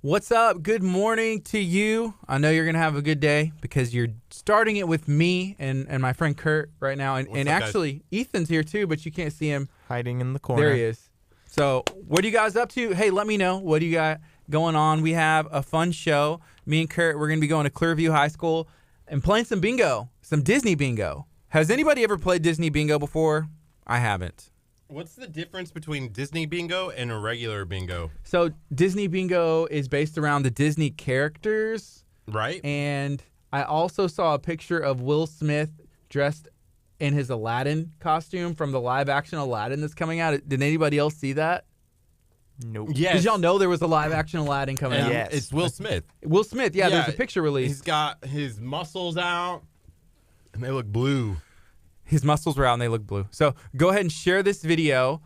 What's up? Good morning to you. I know you're going to have a good day because you're starting it with me and my friend Curt right now. And up, actually, guys? Ethan's here too, but you can't see him. Hiding in the corner. There he is. So what are you guys up to? Hey, let me know. What do you got going on? We have a fun show. Me and Curt, we're going to be going to Clearview High School and playing some bingo, some Disney bingo. Has anybody ever played Disney bingo before? I haven't. What's the difference between Disney bingo and a regular bingo? So Disney bingo is based around the Disney characters. Right. And I also saw a picture of Will Smith dressed in his Aladdin costume from the live action Aladdin that's coming out. Did anybody else see that? Nope. Yes. Did y'all know there was a live action Aladdin coming out? Yes. It's Will Smith. Will Smith, yeah, there's a picture released. He's got his muscles out, and they look blue. His muscles were out and they look blue. So go ahead and share this video.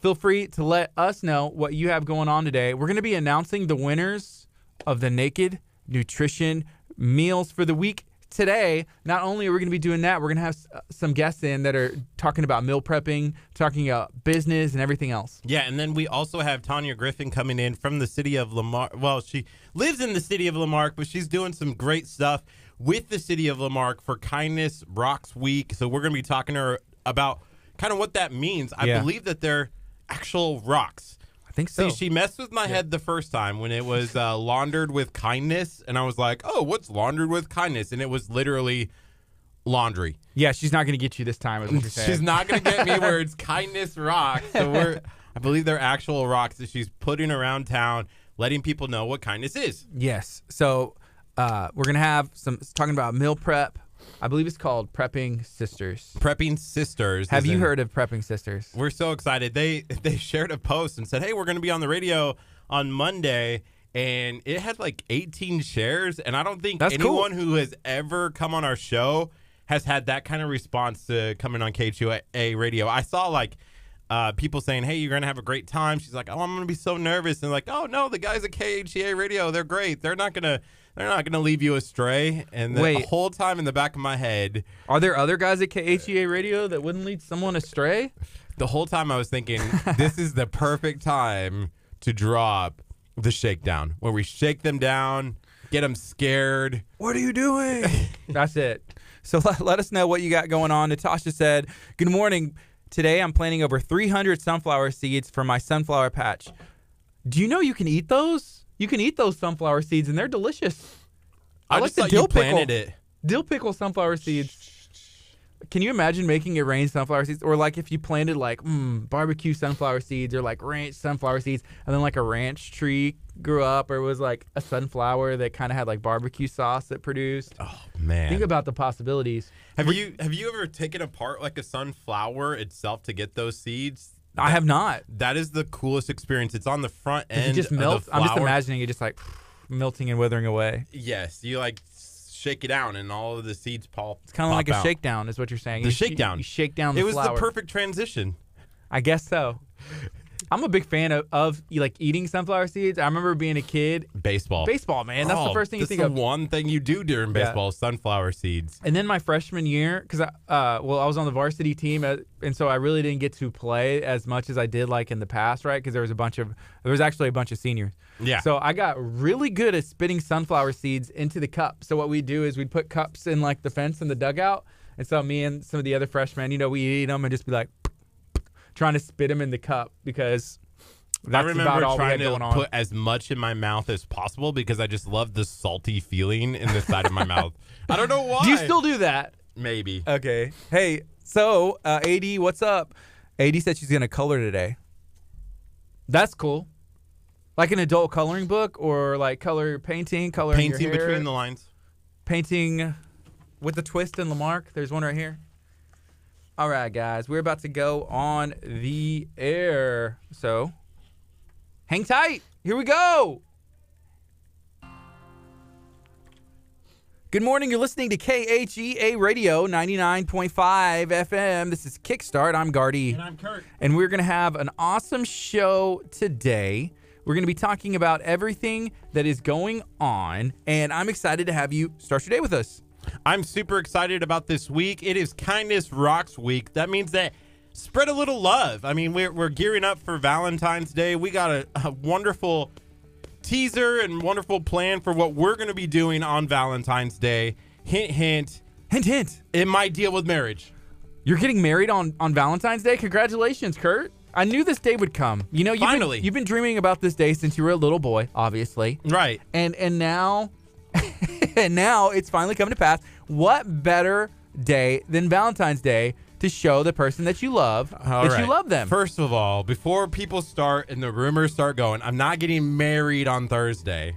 Feel free to let us know what you have going on today. We're going to be announcing the winners of the Naked Nutrition Meals for the week today. Not only are we going to be doing that, we're going to have some guests in that are talking about meal prepping, talking about business and everything else. Yeah, and then we also have Tanya Griffin coming in from the city of Lamarck. Well, she lives in the city of Lamarck, but she's doing some great stuff with the city of Lamarck for Kindness Rocks Week. So we're going to be talking to her about kind of what that means. I believe that they're actual rocks. I think so. See, she messed with my head the first time when it was laundered with kindness, and I was like, oh, what's laundered with kindness? And it was literally laundry. Yeah, she's not going to get you this time, is what you're saying. She's not going to get me where it's kindness rocks. So I believe they're actual rocks that she's putting around town, letting people know what kindness is. Yes. So we're going to have talking about meal prep. I believe it's called Prepping Sisters. Prepping Sisters. Have you heard of Prepping Sisters? We're so excited. They shared a post and said, hey, we're going to be on the radio on Monday. And it had like 18 shares. And I don't think anyone who has ever come on our show has had that kind of response to coming on KHEA radio. I saw like people saying, hey, you're going to have a great time. She's like, oh, I'm going to be so nervous. And like, oh, no, the guys at KHEA radio, they're great. They're not going to leave you astray. And the whole time in the back of my head. Are there other guys at KHEA radio that wouldn't lead someone astray? The whole time I was thinking, this is the perfect time to drop the shakedown, where we shake them down, get them scared. What are you doing? That's it. So let us know what you got going on. Natasha said, good morning. Today I'm planting over 300 sunflower seeds for my sunflower patch. Do you know you can eat those? You can eat those sunflower seeds, and they're delicious. I like just the thought dill you planted pickle. it. Dill pickle sunflower seeds. Can you imagine making it rain sunflower seeds? Or like if you planted like barbecue sunflower seeds or like ranch sunflower seeds, and then like a ranch tree grew up, or it was like a sunflower that kind of had like barbecue sauce that produced. Oh, man. Think about the possibilities. Have you ever taken apart like a sunflower itself to get those seeds? I have not. That is the coolest experience. It's on the front end. It just melts. Of the flower. I'm just imagining it just like melting and withering away. Yes, you like shake it down and all of the seeds pop. It's kind of like out. a shakedown, is what you're saying. The shakedown. You shake down the flower. It was flour. the perfect transition. I guess so. I'm a big fan of like eating sunflower seeds. I remember being a kid. Baseball, man. That's the first thing you think of. That's the one thing you do during baseball, sunflower seeds. And then my freshman year, because I was on the varsity team, and so I really didn't get to play as much as I did like in the past, right? Because there was actually a bunch of seniors. Yeah. So I got really good at spitting sunflower seeds into the cup. So what we'd do is we'd put cups in like the fence in the dugout, and so me and some of the other freshmen, we eat them and just be like trying to spit them in the cup, because that's about all we had going on. I remember trying to put as much in my mouth as possible because I just love the salty feeling in the side of my mouth. I don't know why. Do you still do that? Maybe. Okay. Hey, so AD, what's up? AD said she's going to color today. That's cool. Like an adult coloring book, or like painting your hair? Between the lines. Painting with a twist in Lamarck. There's one right here. All right, guys, we're about to go on the air. So hang tight. Here we go. Good morning. You're listening to KHEA Radio 99.5 FM. This is Kickstart. I'm Gardy. And I'm Curt. And we're going to have an awesome show today. We're going to be talking about everything that is going on, and I'm excited to have you start your day with us. I'm super excited about this week. It is Kindness Rocks Week. That means that spread a little love. I mean, we're gearing up for Valentine's Day. We got a wonderful teaser and wonderful plan for what we're going to be doing on Valentine's Day. Hint, hint. Hint, hint. It might deal with marriage. You're getting married on Valentine's Day? Congratulations, Curt. I knew this day would come. You know, you've been dreaming about this day since you were a little boy, obviously. Right. And now and now it's finally coming to pass. What better day than Valentine's Day to show the person that you love you love them? First of all, before people start and the rumors start going, I'm not getting married on Thursday.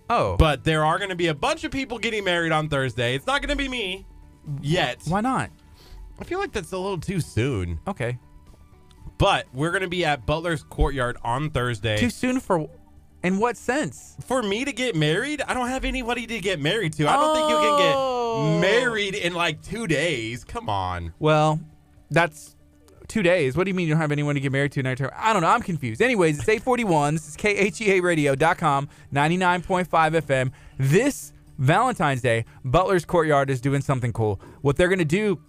Oh. But there are going to be a bunch of people getting married on Thursday. It's not going to be me yet. Why not? I feel like that's a little too soon. Okay. But we're going to be at Butler's Courtyard on Thursday. Too soon for... In what sense? For me to get married? I don't have anybody to get married to. I don't think you can get married in like 2 days. Come on. Well, that's 2 days. What do you mean you don't have anyone to get married to? I don't know. I'm confused. Anyways, it's 841. This is KHEAradio.com, 99.5 FM. This Valentine's Day, Butler's Courtyard is doing something cool. What they're going to do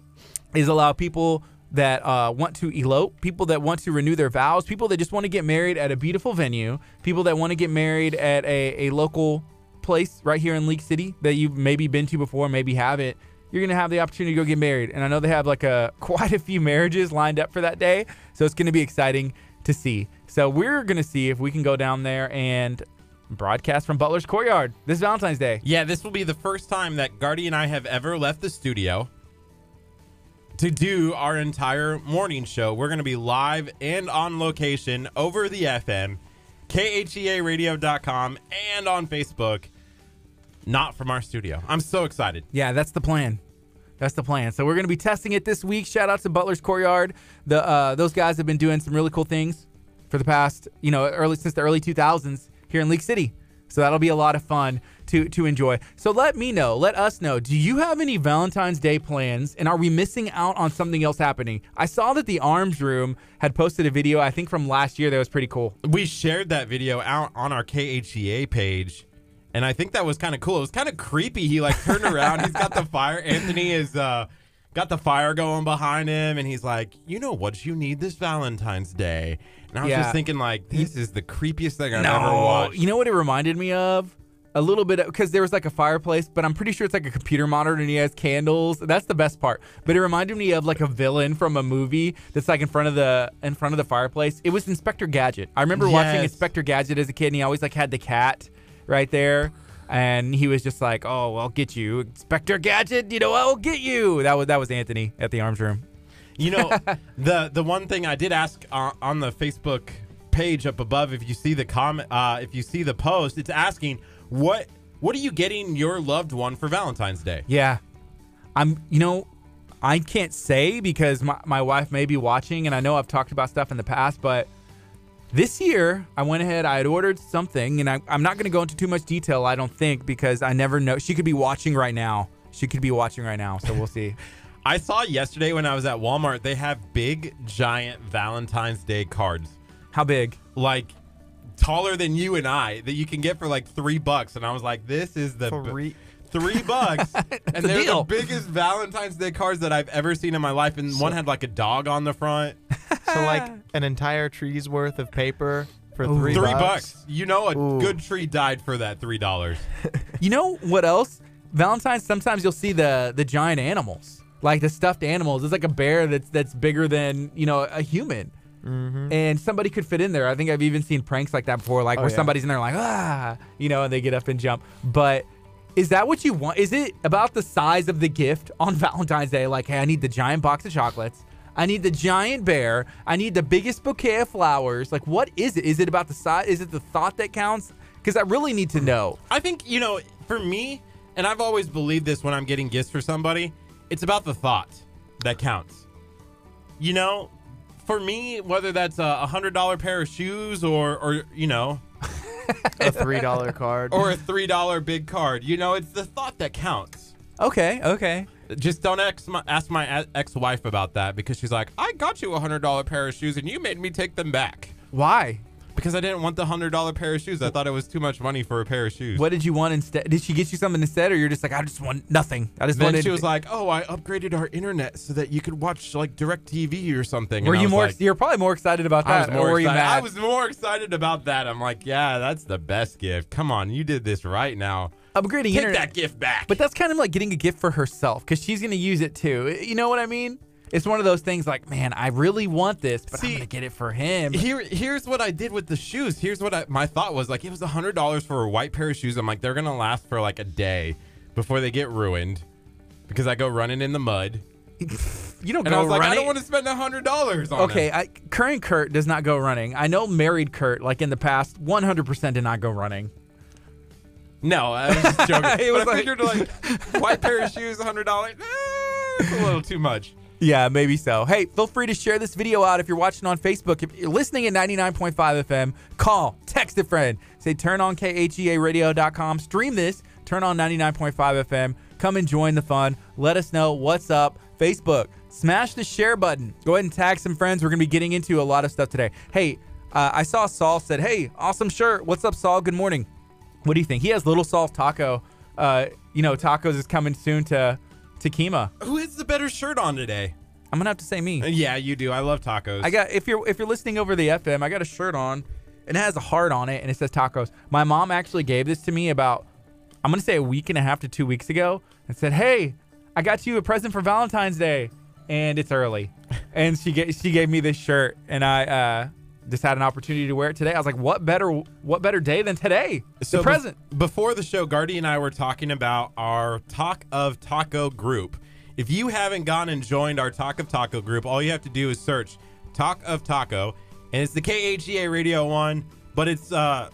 is allow people that want to elope, people that want to renew their vows, people that just want to get married at a beautiful venue, people that want to get married at a local place right here in League City that you've maybe been to before, maybe haven't. You're going to have the opportunity to go get married. And I know they have like quite a few marriages lined up for that day, so it's going to be exciting to see. So we're going to see if we can go down there and broadcast from Butler's Courtyard this Valentine's Day. Yeah, this will be the first time that Gardy and I have ever left the studio to do our entire morning show. We're going to be live and on location over the FM, KHEAradio.com, and on Facebook, not from our studio. I'm so excited. Yeah, that's the plan. That's the plan. So we're going to be testing it this week. Shout out to Butler's Courtyard. Those guys have been doing some really cool things for the past, since the early 2000s here in League City. So that'll be a lot of fun to enjoy. So let us know, do you have any Valentine's Day plans, and are we missing out on something else happening? I saw that the Arms Room had posted a video, I think from last year, that was pretty cool. We shared that video out on our KHEA page, and I think that was kind of cool. It was kind of creepy. He turned around, he's got the fire. Anthony is got the fire going behind him, and he's like, you know what you need this Valentine's Day? And I was just thinking, this is the creepiest thing I've ever watched. You know what it reminded me of? A little bit, because there was like a fireplace, but I'm pretty sure it's like a computer monitor and he has candles. That's the best part. But it reminded me of like a villain from a movie that's like in front of the fireplace. It was Inspector Gadget. I remember watching Inspector Gadget as a kid, and he always had the cat right there. And he was just like, oh, I'll get you, Inspector Gadget. I'll get you. That was Anthony at the Arms Room. The one thing I did ask on the Facebook page up above, if you see the comment, if you see the post, it's asking, what are you getting your loved one for Valentine's Day? Yeah, I can't say because my wife may be watching, and I know I've talked about stuff in the past, but this year I went ahead, I had ordered something, and I'm not going to go into too much detail, I don't think, because I never know. She could be watching right now. So we'll see. I saw yesterday when I was at Walmart, they have big, giant Valentine's Day cards. How big? Like taller than you and I, that you can get for like $3. And I was like, this is the $3. And they're the biggest Valentine's Day cards that I've ever seen in my life. And one had like a dog on the front. So like an entire tree's worth of paper for $3. $3. Good tree died for that $3. You know what else? Valentine's, sometimes you'll see the giant animals. Like the stuffed animals. It's like a bear that's bigger than, a human. Mm-hmm. And somebody could fit in there. I think I've even seen pranks like that before, where somebody's in there like, and they get up and jump. But is that what you want? Is it about the size of the gift on Valentine's Day? Like, hey, I need the giant box of chocolates. I need the giant bear. I need the biggest bouquet of flowers. Like, what is it? Is it about the size? Is it the thought that counts? Because I really need to know. I think, for me, and I've always believed this when I'm getting gifts for somebody, it's about the thought that counts. For me, whether that's a $100 pair of shoes or a $3 card or a $3 big card, it's the thought that counts. Okay. Just don't ask my ex-wife about that, because she's like, I got you a $100 pair of shoes and you made me take them back. Why? Because I didn't want the $100 pair of shoes. I thought it was too much money for a pair of shoes. What did you want instead? Did she get you something instead, or you're just like, I just want nothing? I just then wanted. She was like, "Oh, I upgraded our internet so that you could watch like DirecTV or something." Were and you more? like, You're probably more excited about that. I was more or were you excited. mad? I was more excited about that. I'm like, yeah, that's the best gift. Come on, you did this right now. Upgrading Take internet. that gift back. But that's kind of like getting a gift for herself because she's gonna use it too. You know what I mean? It's one of those things like, man, I really want this, but I'm gonna get it for him. Here's what I did with the shoes. Here's what my thought was. Like, it was $100 for a white pair of shoes. I'm like, they're gonna last for like a day before they get ruined because I go running in the mud. You don't And go I was like, running. I don't want to spend $100 on Okay, them. Gardy and Curt does not go running. I know married Curt, like in the past, 100% did not go running. No, I was just joking. It was but I figured like white pair of shoes, $100. It's a little too much. Yeah, maybe so. Hey, feel free to share this video out if you're watching on Facebook. If you're listening at 99.5 FM, call, text a friend. Say turn on KHEAradio.com. Stream this. Turn on 99.5 FM. Come and join the fun. Let us know what's up. Facebook, smash the share button. Go ahead and tag some friends. We're going to be getting into a lot of stuff today. Hey, I saw Saul said, hey, awesome shirt. What's up, Saul? Good morning. What do you think? He has Little Saul's Taco. Tacos is coming soon to KHEA. Who has the better shirt on today? I'm gonna have to say me. Yeah, you do. I love tacos. I got if you're listening over the FM, I got a shirt on, and it has a heart on it, and it says tacos. My mom actually gave this to me about, I'm gonna say a week and a half to 2 weeks ago, and said, "Hey, I got you a present for Valentine's Day, and it's early," and she gave me this shirt, and I just had an opportunity to wear it today. I was like, what better day than today? So the present. Before the show, Gardy and I were talking about our Talk of Taco group. If you haven't gone and joined our Talk of Taco group, all you have to do is search Talk of Taco, and it's the KHEA Radio one, but it's a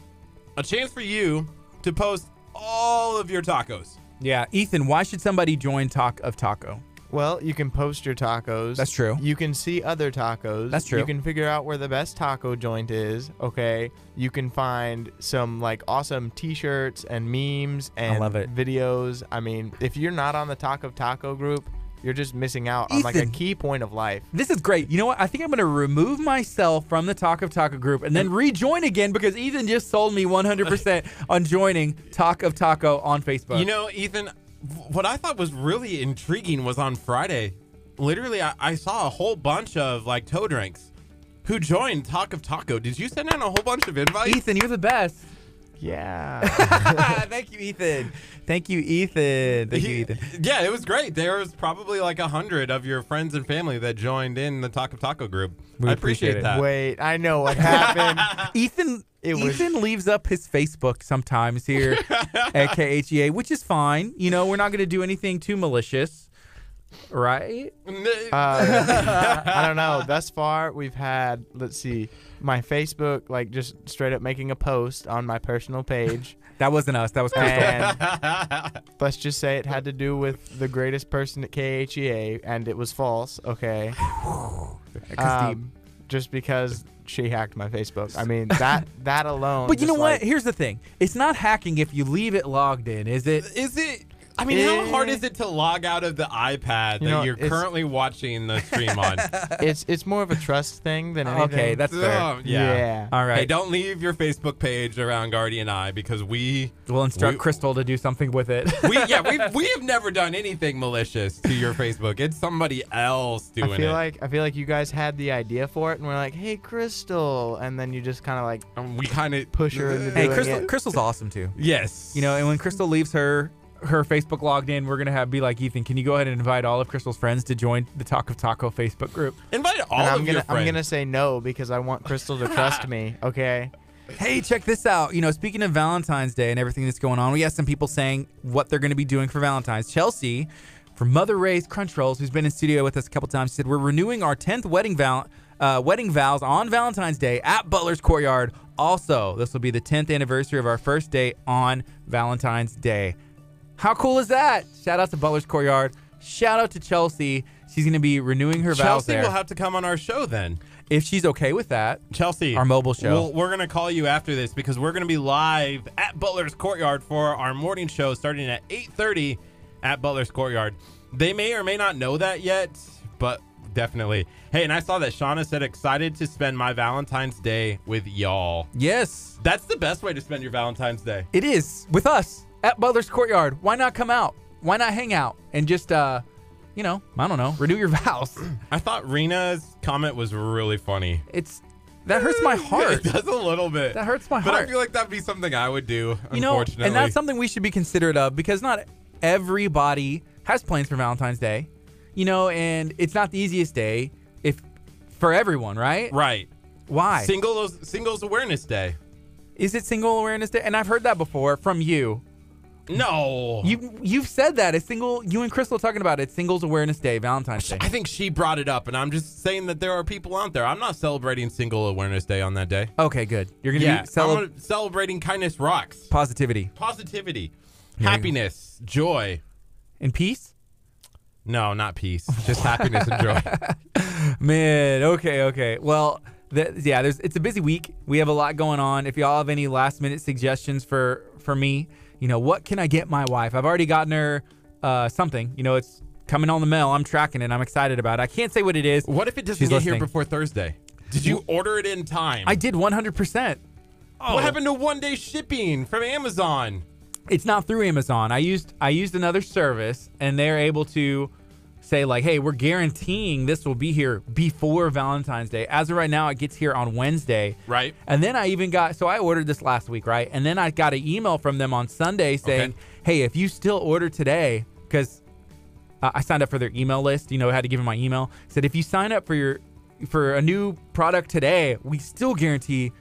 chance for you to post all of your tacos. Yeah, Ethan, why should somebody join Talk of Taco? Well, you can post your tacos. That's true. You can see other tacos. That's true. You can figure out where the best taco joint is. Okay. You can find some like awesome T-shirts and memes and I love it. videos. I mean, if you're not on the Talk of Taco group, you're just missing out on like a Ethan, key point of life. This is great. You know what? I think I'm going to remove myself from the Talk of Taco group and then rejoin again because Ethan just sold me 100% on joining Talk of Taco on Facebook. You know, Ethan, what I thought was really intriguing was on Friday, literally I saw a whole bunch of like toe drinks who joined Talk of Taco. Did you send out a whole bunch of invites? Ethan, you're the best. Yeah. Thank you, Ethan. Thank you, Ethan. Thank you, Ethan. Yeah, it was great. There was probably like 100 of your friends and family that joined in the Talk of Taco group. We I appreciate appreciate it. that. Wait, I know what happened. Ethan leaves up his Facebook sometimes here at KHEA, which is fine. You know, we're not going to do anything too malicious, right? I don't know. Thus far, we've had, let's see, my Facebook, like just straight up making a post on my personal page. That wasn't us. That was Crystal. And let's just say it had to do with the greatest person at KHEA, and it was false, okay? Just because she hacked my Facebook. I mean, that alone. But you know what? like, Here's the thing. It's not hacking if you leave it logged in, is it? Is it? I mean, how hard is it to log out of the iPad that you're currently watching the stream on? It's more of a trust thing than anything. Okay, that's fair. Oh, yeah. All right. Hey, don't leave your Facebook page around Gardy and I because we'll instruct Crystal to do something with it. we have never done anything malicious to your Facebook. It's somebody else doing it. I feel like you guys had the idea for it, and we're like, "Hey, Crystal," and then you just kind of like we kind of push her into Hey, doing it. Crystal's awesome too. Yes. You know, and when Crystal leaves her Facebook logged in, we're gonna be like, Ethan, can you go ahead and invite all of Crystal's friends to join the Talk of Taco Facebook group? Invite all And of your friends. I'm gonna say no because I want Crystal to trust me. Okay. Hey, check this out. You know, speaking of Valentine's Day and everything that's going on, we have some people saying what they're going to be doing for Valentine's. Chelsea from Mother Ray's Crunch Rolls, who's been in studio with us a couple times, said we're renewing our 10th wedding vows on Valentine's Day at Butler's Courtyard. Also, this will be the 10th anniversary of our first date on Valentine's Day. How cool is that? Shout out to Butler's Courtyard. Shout out to Chelsea. She's going to be renewing her vows there. Chelsea will have to come on our show then. If she's okay with that. Chelsea. Our mobile show. We're going to call you after this because we're going to be live at Butler's Courtyard for our morning show starting at 8:30 at Butler's Courtyard. They may or may not know that yet, but definitely. Hey, and I saw that Shauna said excited to spend my Valentine's Day with y'all. Yes. That's the best way to spend your Valentine's Day. It is. With us at Butler's Courtyard. Why not come out? Why not hang out and just, I don't know, renew your vows? I thought Rena's comment was really funny. That hurts my heart. It does a little bit. That hurts my But heart. I feel like that'd be something I would do, unfortunately. And that's something we should be considerate of because not everybody has plans for Valentine's Day, and it's not the easiest day for everyone, right? Right. Why? Singles Awareness Day. Is it Single Awareness Day? And I've heard that before from you. No. You've said that. You and Crystal talking about it. Singles Awareness Day, Valentine's Day. I think she brought it up, and I'm just saying that there are people out there. I'm not celebrating Single Awareness Day on that day. Okay, good. You're going to be I'm celebrating kindness rocks. Positivity. Happiness. Joy. And peace? No, not peace. Just happiness and joy. Man, okay. Well, it's a busy week. We have a lot going on. If y'all have any last-minute suggestions for me, what can I get my wife? I've already gotten her something. It's coming on the mail. I'm tracking it. I'm excited about it. I can't say what it is. What if it doesn't get here before Thursday? Did you order it in time? I did 100%. Oh. What happened to one-day shipping from Amazon? It's not through Amazon. I used another service, and they're able to say, like, hey, we're guaranteeing this will be here before Valentine's Day. As of right now, it gets here on Wednesday. Right. And then I ordered this last week, right? And then I got an email from them on Sunday saying, hey, if you still order today, because I signed up for their email list, I had to give them my email. Said, if you sign up for a new product today, we still guarantee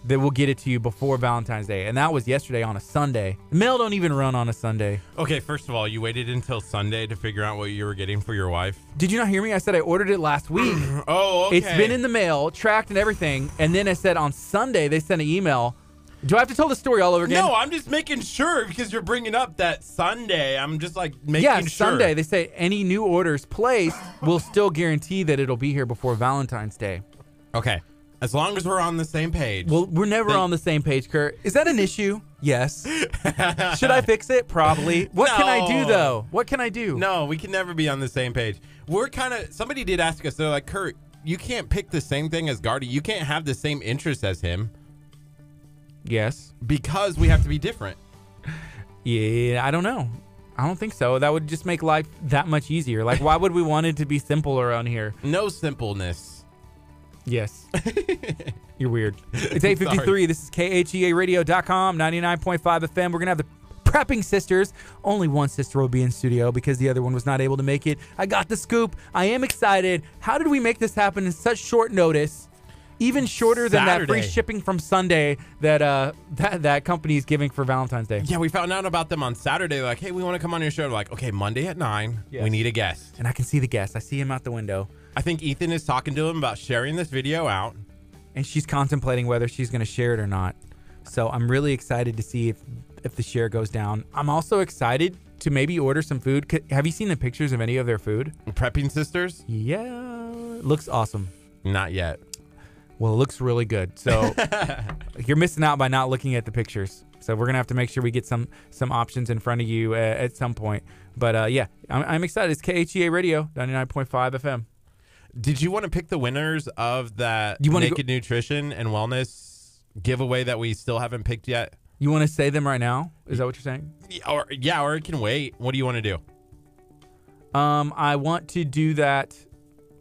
that we'll get it to you before Valentine's Day. And that was yesterday on a Sunday. The mail don't even run on a Sunday. Okay, first of all, you waited until Sunday to figure out what you were getting for your wife? Did you not hear me? I said I ordered it last week. Oh, okay. It's been in the mail, tracked and everything. And then I said on Sunday, they sent an email. Do I have to tell the story all over again? No, I'm just making sure because you're bringing up that Sunday. I'm just making sure. Yeah, Sunday. They say any new orders placed will still guarantee that it'll be here before Valentine's Day. Okay. As long as we're on the same page. Well, we're never on the same page, Kurt. Is that an issue? Yes. Should I fix it? Probably. What can I do, though? What can I do? No, we can never be on the same page. Somebody did ask us, they're like, Kurt, you can't pick the same thing as Gardy. You can't have the same interests as him. Yes. Because we have to be different. Yeah, I don't know. I don't think so. That would just make life that much easier. Like, why would we want it to be simple around here? No simpleness. Yes. You're weird. It's 8:53. This is KHEAradio.com, 99.5 FM. We're going to have the Prepping Sisters. Only one sister will be in studio because the other one was not able to make it. I got the scoop. I am excited. How did we make this happen in such short notice? Even shorter than that free shipping from Sunday that company is giving for Valentine's Day. Yeah, we found out about them on Saturday. They're like, hey, we want to come on your show. We're like, okay, Monday at 9, we need a guest. And I can see the guest. I see him out the window. I think Ethan is talking to him about sharing this video out. And she's contemplating whether she's going to share it or not. So I'm really excited to see if the share goes down. I'm also excited to maybe order some food. Have you seen the pictures of any of their food? Prepping Sisters? Yeah. It looks awesome. Not yet. Well, it looks really good. So you're missing out by not looking at the pictures. So we're going to have to make sure we get some options in front of you at some point. But I'm excited. It's KHEA Radio, 99.5 FM. Did you want to pick the winners of that Naked Nutrition and Wellness giveaway that we still haven't picked yet? You want to say them right now? Is that what you're saying? Or it can wait. What do you want to do? I want to do that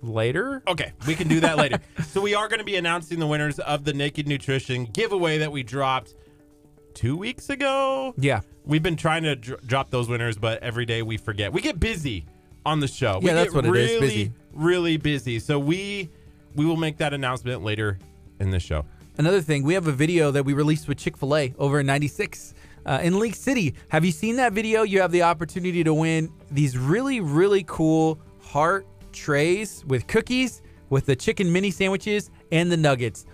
later. Okay, we can do that later. So we are going to be announcing the winners of the Naked Nutrition giveaway that we dropped 2 weeks ago. Yeah. We've been trying to drop those winners, but every day we forget. We get busy on the show. Yeah, that's what it is. Busy. Really busy. So we will make that announcement later in the show. Another thing, we have a video that we released with Chick-fil-A over in 96 in Lake City. Have you seen that video? You have the opportunity to win these really, really cool heart trays with cookies, with the chicken mini sandwiches, and the nuggets.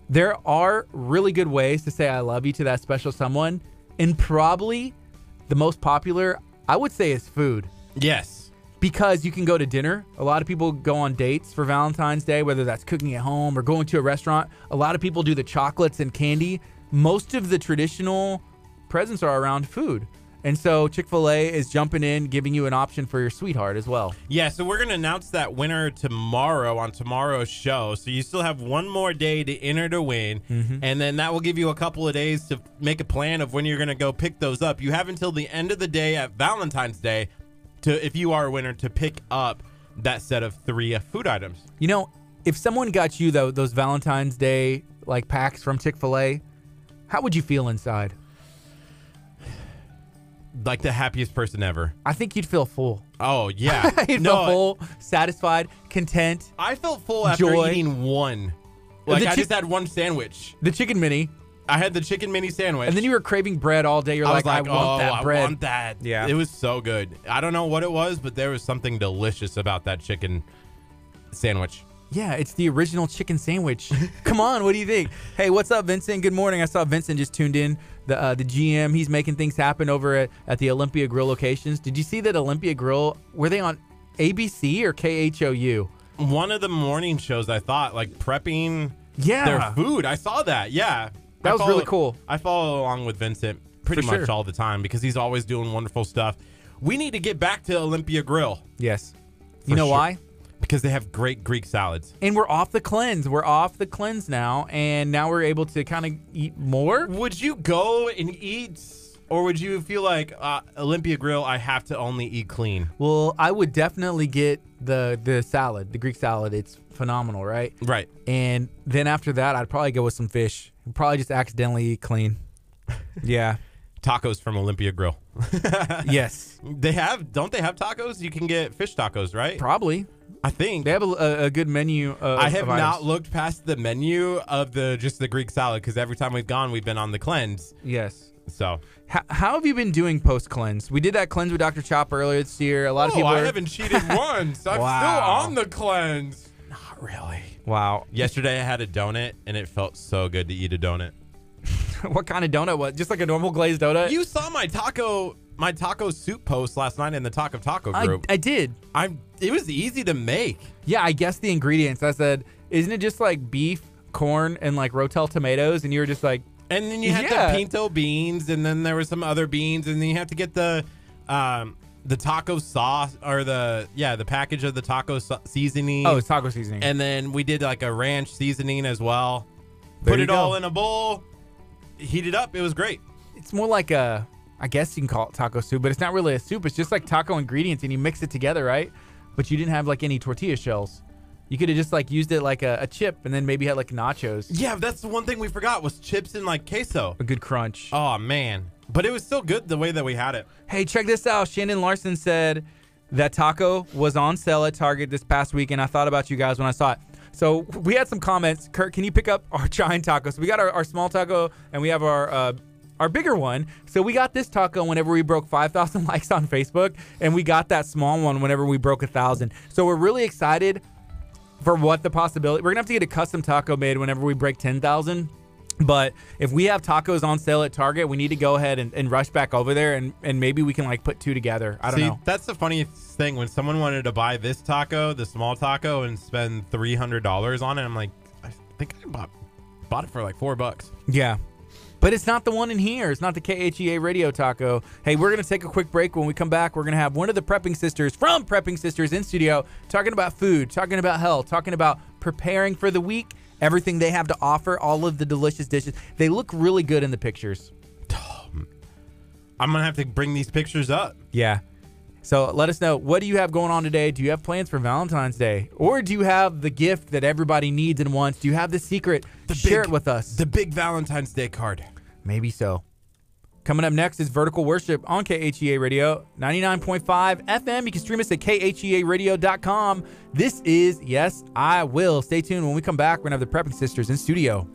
There are really good ways to say I love you to that special someone. And probably the most popular, I would say, is food. Yes. Because you can go to dinner. A lot of people go on dates for Valentine's Day, whether that's cooking at home or going to a restaurant. A lot of people do the chocolates and candy. Most of the traditional presents are around food. And so Chick-fil-A is jumping in, giving you an option for your sweetheart as well. Yeah, so we're going to announce that winner tomorrow on tomorrow's show. So you still have one more day to enter to win, and then that will give you a couple of days to make a plan of when you're going to go pick those up. You have until the end of the day at Valentine's Day, if you are a winner, to pick up that set of 3 food items. You know, if someone got you those Valentine's Day like packs from Chick-fil-A, how would you feel inside? Like the happiest person ever. I think you'd feel full. Oh, yeah. You'd feel full, satisfied, content. I felt full after eating one. Like, I just had one sandwich. The chicken mini. I had the chicken mini sandwich. And then you were craving bread all day. You're like, I want that bread. I want that. Yeah. It was so good. I don't know what it was, but there was something delicious about that chicken sandwich. Yeah, it's the original chicken sandwich. Come on, what do you think? Hey, what's up, Vincent? Good morning. I saw Vincent just tuned in. The GM, he's making things happen over at the Olympia Grill locations. Did you see that Olympia Grill, were they on ABC or KHOU? One of the morning shows, I thought, like prepping their food. I saw that, yeah. That was really cool. I follow along with Vincent pretty much all the time because he's always doing wonderful stuff. We need to get back to Olympia Grill. Yes. You know why? Because they have great Greek salads. And we're off the cleanse. We're off the cleanse now, and now we're able to kind of eat more. Would you go and eat, or would you feel like Olympia Grill, I have to only eat clean? Well, I would definitely get the salad, the Greek salad. It's phenomenal, right? Right. And then after that, I'd probably go with some fish. Probably just accidentally eat clean. Yeah. Tacos from Olympia Grill. Yes. Don't they have tacos? You can get fish tacos, right? Probably. I think they have a good menu. I have not looked past the menu of just the Greek salad because every time we've gone, we've been on the cleanse. Yes. So how have you been doing post cleanse? We did that cleanse with Dr. Chop earlier this year. A lot of people. I haven't cheated once. I'm still on the cleanse. Not really. Wow. Yesterday I had a donut and it felt so good to eat a donut. What kind of donut was? Just like a normal glazed donut? You saw my taco soup post last night in the Talk of Taco group. I did. It was easy to make. Yeah, I guessed the ingredients. I said, isn't it just like beef, corn, and like Rotel tomatoes? And you were just like, and then you had the pinto beans, and then there were some other beans, and then you have to get the taco sauce or the package of the taco seasoning. Oh, it's taco seasoning. And then we did like a ranch seasoning as well. Put it all in a bowl, heat it up. It was great. It's more like I guess you can call it taco soup, but it's not really a soup. It's just like taco ingredients, and you mix it together, right? But you didn't have like any tortilla shells. You could have just like used it like a chip, and then maybe had like nachos. Yeah, that's the one thing we forgot was chips and like queso. A good crunch. Oh man, but it was still good the way that we had it. Hey, check this out. Shannon Larson said that taco was on sale at Target this past week, and I thought about you guys when I saw it. So we had some comments. Kurt, can you pick up our giant taco? So we got our small taco, and we have our bigger one. So we got this taco whenever we broke 5,000 likes on Facebook, and we got that small one whenever we broke 1,000. So we're really excited for what the possibility. We're gonna have to get a custom taco made whenever we break 10,000. But if we have tacos on sale at Target, we need to go ahead and rush back over there, and maybe we can like put 2 together. I don't know. That's the funniest thing. When someone wanted to buy this taco, the small taco, and spend $300 on it, I'm like, I think I bought it for like $4. Yeah. But it's not the one in here. It's not the KHEA radio taco. Hey, we're going to take a quick break. When we come back, we're going to have one of the Prepping Sisters from Prepping Sisters in studio talking about food, talking about health, talking about preparing for the week, everything they have to offer, all of the delicious dishes. They look really good in the pictures. I'm going to have to bring these pictures up. Yeah. So let us know, what do you have going on today? Do you have plans for Valentine's Day? Or do you have the gift that everybody needs and wants? Do you have the secret? Share it with us. The big Valentine's Day card. Maybe so. Coming up next is Vertical Worship on KHEA Radio, 99.5 FM. You can stream us at KHEAradio.com. This is Yes, I Will. Stay tuned. When we come back, we're going to have the Prepping Sisters in studio.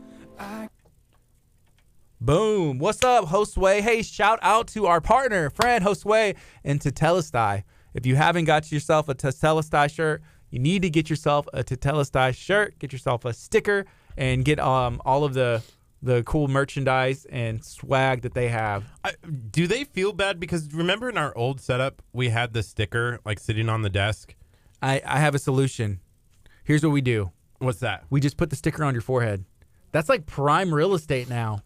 Boom. What's up, Josue? Hey, shout out to our partner, friend Josue, and Tetelestai. If you haven't got yourself a Tetelestai shirt, you need to get yourself a Tetelestai shirt, get yourself a sticker, and get all of the cool merchandise and swag that they have. Do they feel bad? Because remember in our old setup, we had the sticker like sitting on the desk? I have a solution. Here's what we do. What's that? We just put the sticker on your forehead. That's like prime real estate now.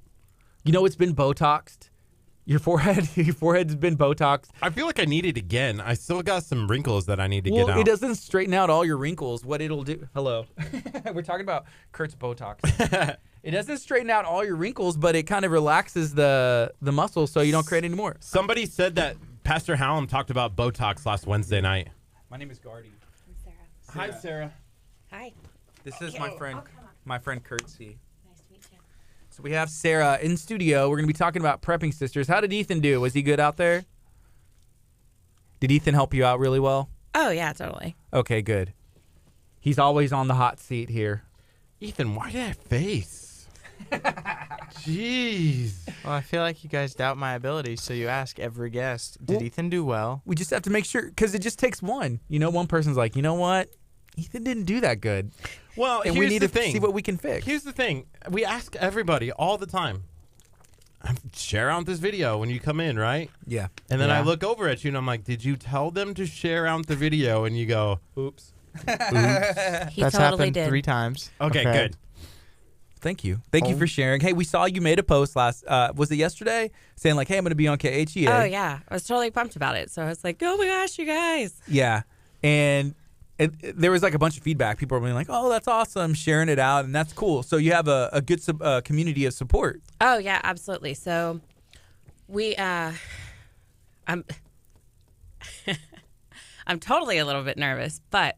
You know, it's been Botoxed. Your forehead's been Botoxed. I feel like I need it again. I still got some wrinkles that I need to Well, get out. it doesn't straighten out all your wrinkles. What it'll do. Hello. We're talking about Kurt's Botox. It doesn't straighten out all your wrinkles, but it kind of relaxes the muscles so you don't create any more. Somebody said that Pastor Hallam talked about Botox last Wednesday night. My name is Gardy. I'm Sarah. Hi, Sarah. Hi. This is my friend Curt. Nice to meet you. So we have Sarah in studio. We're going to be talking about prepping sisters. How did Ethan do? Was he good out there? Did Ethan help you out really well? Oh, yeah, totally. Okay, good. He's always on the hot seat here. Ethan, why that face? Jeez. Well, I feel like you guys doubt my ability, so you ask every guest, did Ethan do well? We just have to make sure, because it just takes one. One person's like, you know what? Ethan didn't do that good. Well, and here's we need the to thing. see what we can fix. Here's the thing. We ask everybody all the time, share out this video when you come in, right? Yeah. And then I Yeah. look over at you and I'm like, did you tell them to share out the video? And you go, Oops. He That's totally happened did. 3 times. okay, good. Thank you. Thank you for sharing. Hey, we saw you made a post was it yesterday? Saying like, hey, I'm going to be on KHEA. Oh, yeah. I was totally pumped about it. So I was like, oh, my gosh, you guys. Yeah. And there was like a bunch of feedback. People were being like, oh, that's awesome, sharing it out, and that's cool. So you have a good community of support. Oh, yeah, absolutely. So we, I'm totally a little bit nervous, but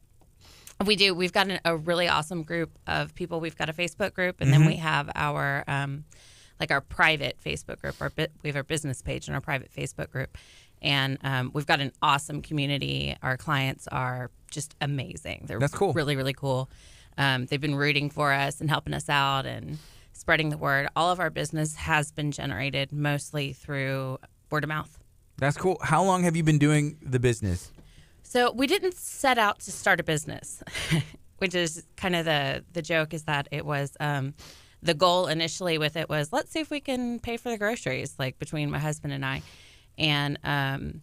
we've got a really awesome group of people. We've got a Facebook group, and then we have our, our private Facebook group. We have our business page and our private Facebook group. And we've got an awesome community. Our clients are just amazing. That's cool. Really, really cool. They've been rooting for us and helping us out and spreading the word. All of our business has been generated mostly through word of mouth. That's cool. How long have you been doing the business? So we didn't set out to start a business, which is kind of the joke is that it was the goal initially with it was, let's see if we can pay for the groceries, like between my husband and I. And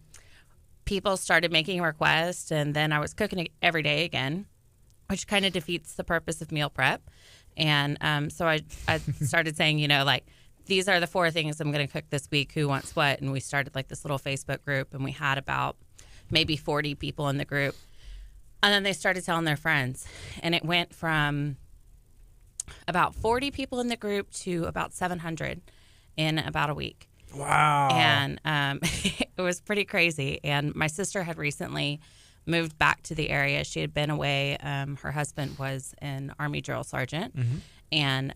people started making requests, and then I was cooking every day again, which kind of defeats the purpose of meal prep. And so I started saying, these are the 4 things I'm going to cook this week. Who wants what? And we started like this little Facebook group, and we had about maybe 40 people in the group. And then they started telling their friends, and it went from about 40 people in the group to about 700 in about a week. Wow. And it was pretty crazy. And my sister had recently moved back to the area. She had been away. Her husband was an Army drill sergeant. And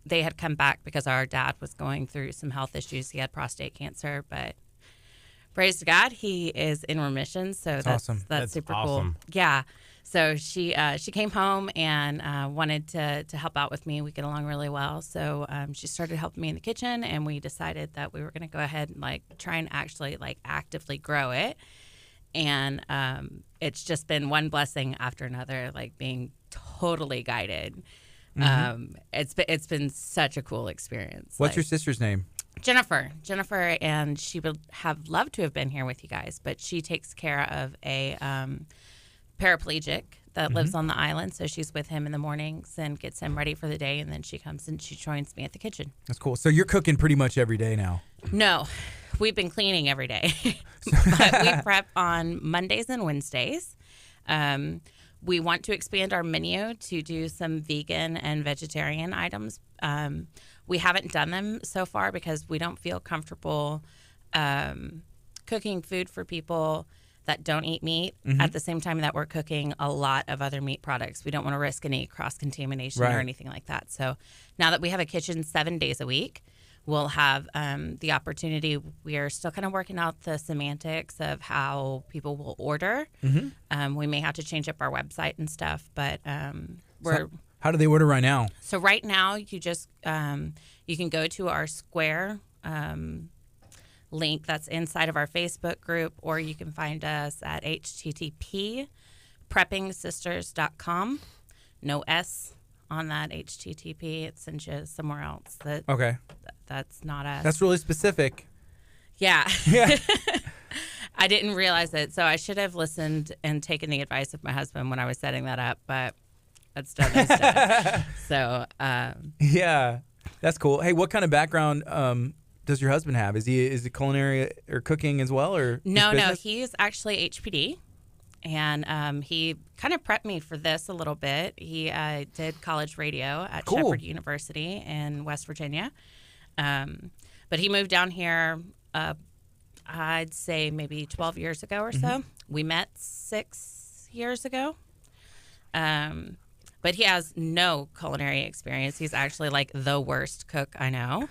they had come back because our dad was going through some health issues. He had prostate cancer, but praise to God, he is in remission. So that's awesome. That's super awesome. cool. Yeah. So she came home and wanted to help out with me. We get along really well. So she started helping me in the kitchen, and we decided that we were going to go ahead and try and actually actively grow it. And it's just been one blessing after another, being totally guided. It's been such a cool experience. What's your sister's name? Jennifer, and she would have loved to have been here with you guys, but she takes care of a paraplegic that lives on the island. So she's with him in the mornings and gets him ready for the day, and then she comes and she joins me at the kitchen. That's cool. So you're cooking pretty much every day now? No, we've been cleaning every day, but we prep on Mondays and Wednesdays. We want to expand our menu to do some vegan and vegetarian items. We haven't done them so far because we don't feel comfortable cooking food for people that don't eat meat at the same time that we're cooking a lot of other meat products. We don't want to risk any cross-contamination or anything like that. So now that we have a kitchen 7 days a week, we'll have the opportunity. We are still kind of working out the semantics of how people will order. We may have to change up our website and stuff, but we're... How do they order right now? So right now, you just you can go to our Square link that's inside of our Facebook group, or you can find us at http://preppingsisters.com. No S on that HTTP. It sends you somewhere else. That's not us. That's really specific. Yeah. Yeah. I didn't realize it, so I should have listened and taken the advice of my husband when I was setting that up, but that's done instead. So yeah, that's cool. Hey, what kind of background does your husband have? Is he culinary or cooking as well, or No, he's actually HPD, and he kind of prepped me for this a little bit. He did college radio at Shepherd University in West Virginia, but he moved down here. I'd say maybe 12 years ago or so. We met 6 years ago. But he has no culinary experience. He's actually like the worst cook I know.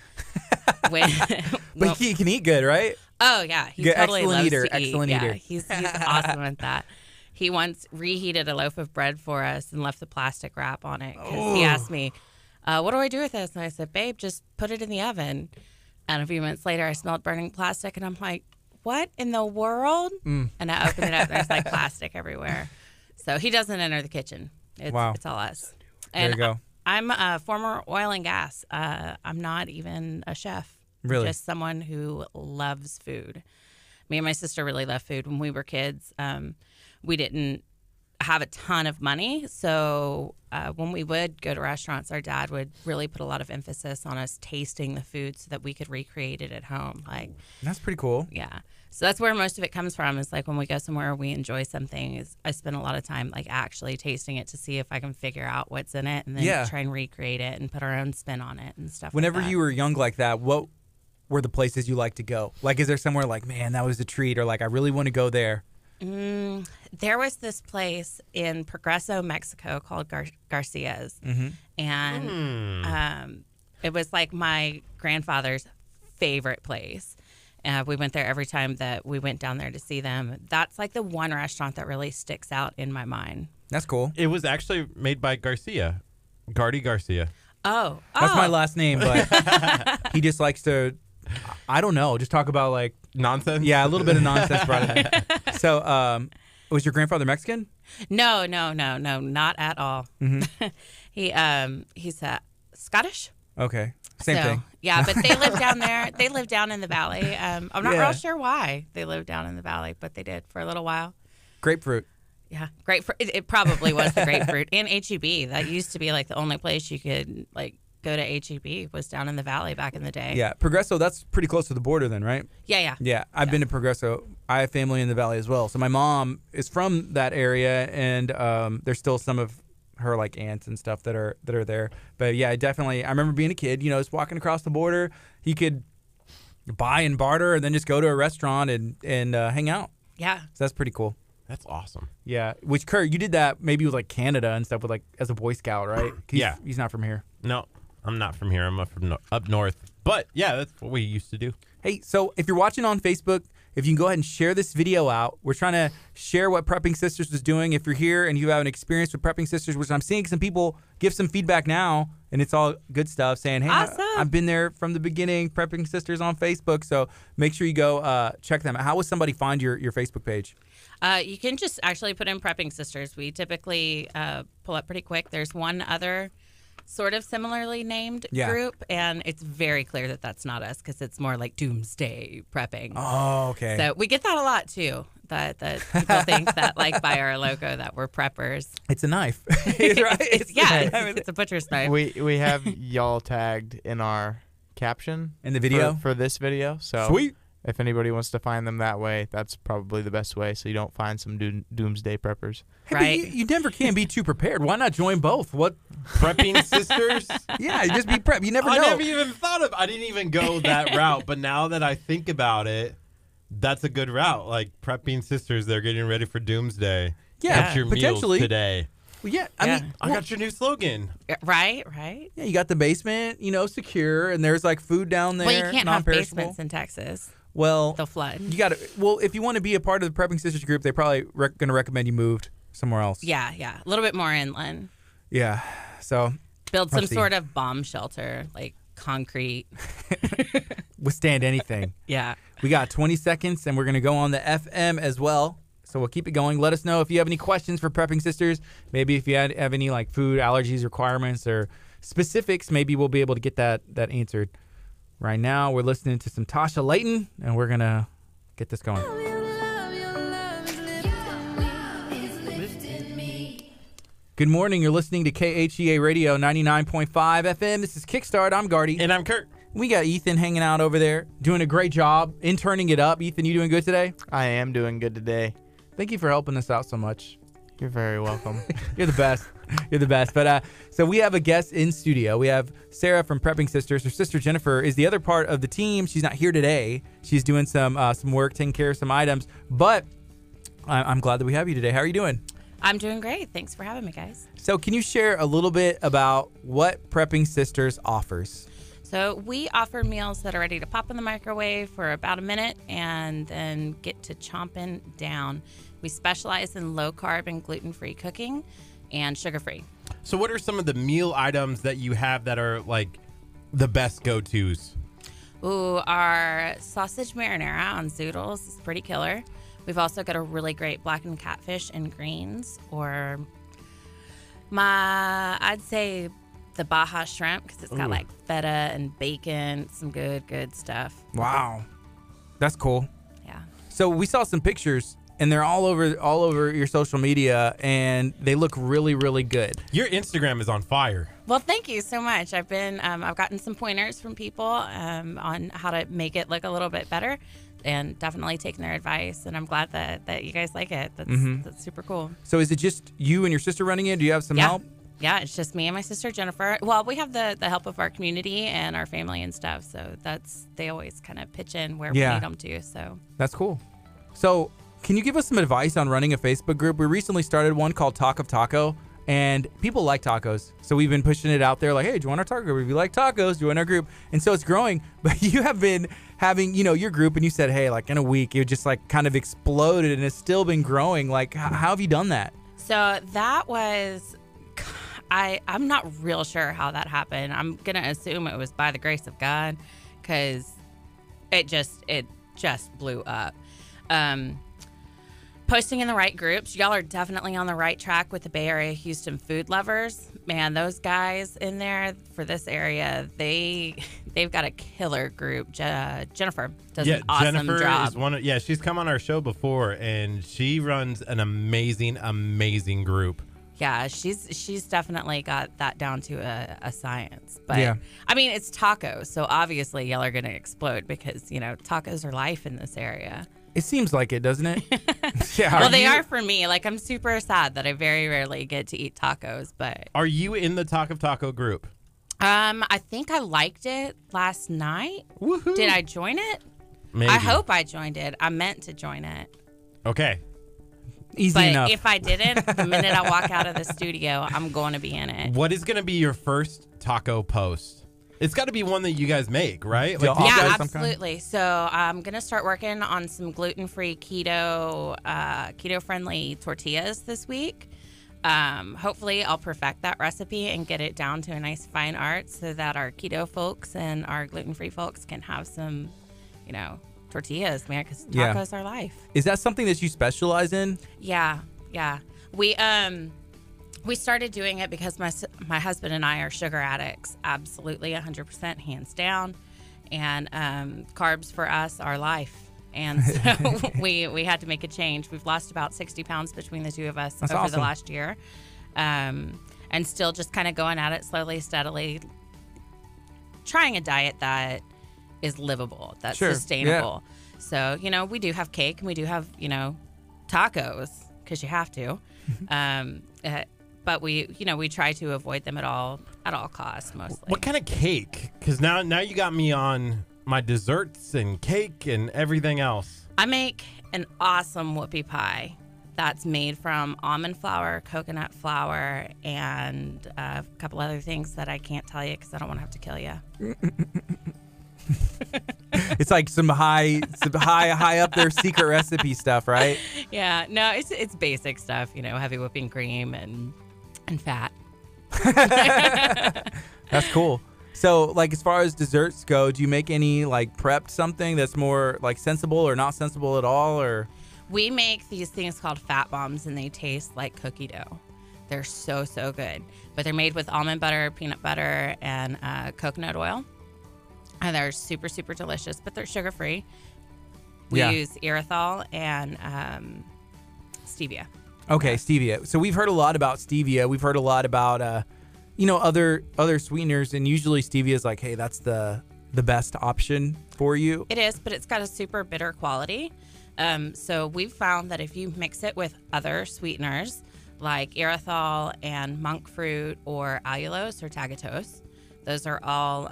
But he can eat good, right? Oh, yeah. He totally loves to eat. Excellent eater. He's awesome at that. He once reheated a loaf of bread for us and left the plastic wrap on it. 'Cause he asked me, what do I do with this? And I said, babe, just put it in the oven. And a few minutes later, I smelled burning plastic. And I'm like, what in the world? And I opened it up. There's like plastic everywhere. So he doesn't enter the kitchen. It's all us. And there you go. I'm a former oil and gas. I'm not even a chef. Really? Just someone who loves food. Me and my sister really loved food when we were kids. We didn't have a ton of money. So when we would go to restaurants, our dad would really put a lot of emphasis on us tasting the food so that we could recreate it at home. Like, that's pretty cool. Yeah. So that's where most of it comes from, is like when we go somewhere, we enjoy something, I spend a lot of time like actually tasting it to see if I can figure out what's in it, and then try and recreate it and put our own spin on it and stuff. Whenever like that. you were young like that, what were the places you like to go? Like, is there somewhere like, man, that was a treat, or like, I really want to go there? There was this place in Progreso, Mexico called Garcia's. And it was like my grandfather's favorite place. We went there every time that we went down there to see them. That's like the one restaurant that really sticks out in my mind. That's cool. It was actually made by Garcia, Gardy Garcia. Oh. That's my last name, but he just likes to, I don't know, just talk about like nonsense. Yeah, a little bit of nonsense brought it in. So, was your grandfather Mexican? No, not at all. He's Scottish. Okay, same thing. Yeah, but they live down there. They live down in the valley. I'm not real sure why they live down in the valley, but they did for a little while. Grapefruit. Yeah, grapefruit. It probably was the grapefruit. And HEB. That used to be like the only place you could like go to HEB was down in the valley back in the day. Yeah, Progreso, that's pretty close to the border then, right? Yeah. Yeah, I've been to Progreso. I have family in the valley as well. So my mom is from that area, and there's still some of her like aunts and stuff that are there. But yeah, I remember being a kid, just walking across the border. You could buy and barter and then just go to a restaurant and hang out. Yeah. So that's pretty cool. That's awesome. Yeah. Which, Kurt, you did that maybe with like Canada and stuff with like as a Boy Scout, right? He's not from here. No, I'm not from here. I'm up north. But yeah, that's what we used to do. Hey, so if you're watching on Facebook, if you can go ahead and share this video out. We're trying to share what Prepping Sisters is doing. If you're here and you have an experience with Prepping Sisters, which I'm seeing some people give some feedback now, and it's all good stuff, saying, hey, awesome. I've been there from the beginning, Prepping Sisters on Facebook. So make sure you go check them out. How would somebody find your Facebook page? You can just actually put in Prepping Sisters. We typically pull up pretty quick. There's one other sort of similarly named group, and it's very clear that that's not us because it's more like doomsday prepping. Oh, okay. So we get that a lot too. That people think that like by our logo that we're preppers. It's a knife, right? It's a butcher's knife. We have y'all tagged in our caption in the video for this video. So sweet. If anybody wants to find them that way, that's probably the best way, so you don't find some doomsday preppers. Hey, right. You never can be too prepared. Why not join both? What? Prepping Sisters? Yeah, just be prep. You never know. I never even thought of. I didn't even go that route. But now that I think about it, that's a good route. Like Prepping Sisters, they're getting ready for doomsday. Yeah, Get your potentially meals today. Well, yeah, I mean, I got your new slogan. Right. Yeah, you got the basement, secure, and there's like food down there. Well, you can't have non-perishable. basements in Texas. Well, they'll flood. You got to. Well, if you want to be a part of the Prepping Sisters group, they probably going to recommend you moved somewhere else. Yeah, a little bit more inland. Yeah, so build some sort of bomb shelter, like concrete, withstand anything. Yeah, we got 20 seconds, and we're going to go on the FM as well. So we'll keep it going. Let us know if you have any questions for Prepping Sisters. Maybe if you have any like food allergies, requirements, or specifics, maybe we'll be able to get that answered. Right now, we're listening to some Tasha Layton, and we're going to get this going. Good morning. You're listening to KHEA Radio 99.5 FM. This is Kickstart. I'm Gardy. And I'm Curt. We got Ethan hanging out over there, doing a great job, interning it up. Ethan, you doing good today? I am doing good today. Thank you for helping us out so much. You're very welcome. You're the best. You're the best. But so we have a guest in studio. We have Sarah from Prepping Sisters. Her sister Jennifer is the other part of the team. She's not here today. She's doing some work, taking care of some items. But I'm glad that we have you today. How are you doing? I'm doing great. Thanks for having me, guys. So can you share a little bit about what Prepping Sisters offers? So we offer meals that are ready to pop in the microwave for about a minute and then get to chomping down. We specialize in low-carb and gluten-free cooking and sugar-free. So what are some of the meal items that you have that are like the best go-tos? Ooh, our sausage marinara on zoodles is pretty killer. We've also got a really great blackened catfish and greens, or I'd say the Baja shrimp, because it's got like feta and bacon, some good stuff. Wow. That's cool. Yeah. So we saw some pictures, and they're all over your social media, and they look really, really good. Your Instagram is on fire. Well, thank you so much. I've gotten some pointers from people on how to make it look a little bit better, and definitely taking their advice. And I'm glad that you guys like it. That's super cool. So is it just you and your sister running it? Do you have some help? Yeah, it's just me and my sister Jennifer. Well, we have the help of our community and our family and stuff. So they always kind of pitch in where we need them to. So that's cool. So can you give us some advice on running a Facebook group? We recently started one called Talk of Taco, and people like tacos. So we've been pushing it out there like, hey, join our taco group. If you like tacos, join our group. And so it's growing. But you have been having, your group, and you said, hey, like in a week, it just like kind of exploded, and it's still been growing. Like, how have you done that? So that was... I'm not real sure how that happened. I'm going to assume it was by the grace of God, because it just blew up. Posting in the right groups. Y'all are definitely on the right track with the Bay Area Houston food lovers. Man, those guys in there for this area, they've got a killer group. Jennifer does an awesome Jennifer job. is she's come on our show before, and she runs an amazing group. Yeah, she's definitely got that down to a science. But yeah. I mean, it's tacos, so obviously y'all are going to explode because, tacos are life in this area. It seems like it, doesn't it? Yeah. Well, they are for me. Like, I'm super sad that I very rarely get to eat tacos, but... Are you in the Talk of Taco group? I think I liked it last night. Woohoo. Did I join it? Maybe. I hope I joined it. I meant to join it. Okay. Easy enough. But if I didn't, the minute I walk out of the studio, I'm going to be in it. What is going to be your first taco post? It's got to be one that you guys make, right? Yeah, Yeah, absolutely. So I'm going to start working on some gluten-free, keto-friendly tortillas this week. Hopefully I'll perfect that recipe and get it down to a nice fine art so that our keto folks and our gluten-free folks can have some, tortillas, man, because tacos are life. Is that something that you specialize in? Yeah. We started doing it because my husband and I are sugar addicts, absolutely 100%, hands down. And carbs for us are life. And so we had to make a change. We've lost about 60 pounds between the two of us over the last year. And still just kind of going at it slowly, steadily, trying a diet that is livable, that's sustainable. Yeah. So, we do have cake and we do have, tacos, because you have to. But we try to avoid them at all costs mostly. What kind of cake? Because now you got me on my desserts and cake and everything else. I make an awesome whoopie pie that's made from almond flour, coconut flour, and a couple other things that I can't tell you because I don't want to have to kill you. It's like some high up there secret recipe stuff, right? Yeah, no, it's basic stuff, heavy whipping cream and fat. That's cool. So, like, as far as desserts go, do you make any like prepped something that's more like sensible or not sensible at all, or? We make these things called fat bombs, and they taste like cookie dough. They're so good, but they're made with almond butter, peanut butter, and coconut oil. And they're super delicious, but they're sugar-free. We use erythritol and stevia. Okay, stevia. So we've heard a lot about stevia. We've heard a lot about, other sweeteners, and usually stevia is like, hey, that's the the best option for you. It is, but it's got a super bitter quality. So we've found that if you mix it with other sweeteners like erythol and monk fruit or allulose or tagatose, those are all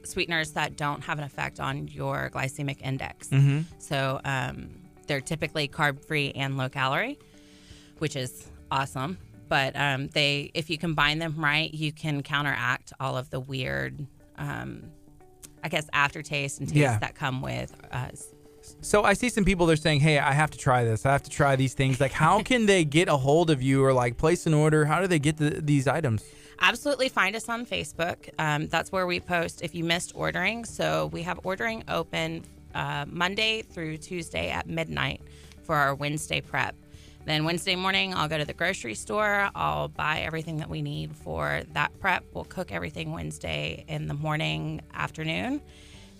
sweeteners that don't have an effect on your glycemic index. So they're typically carb-free and low-calorie, which is awesome. But if you combine them right, you can counteract all of the weird, I guess, aftertaste and taste that come with So I see some people, they're saying, hey, I have to try this. I have to try these things. Like, how can they get a hold of you or, like, place an order? How do they get these items? Absolutely find us on Facebook. That's where we post if you missed ordering. So we have ordering open Monday through Tuesday at midnight for our Wednesday prep. Then Wednesday morning, I'll go to the grocery store. I'll buy everything that we need for that prep. We'll cook everything Wednesday in the morning, afternoon.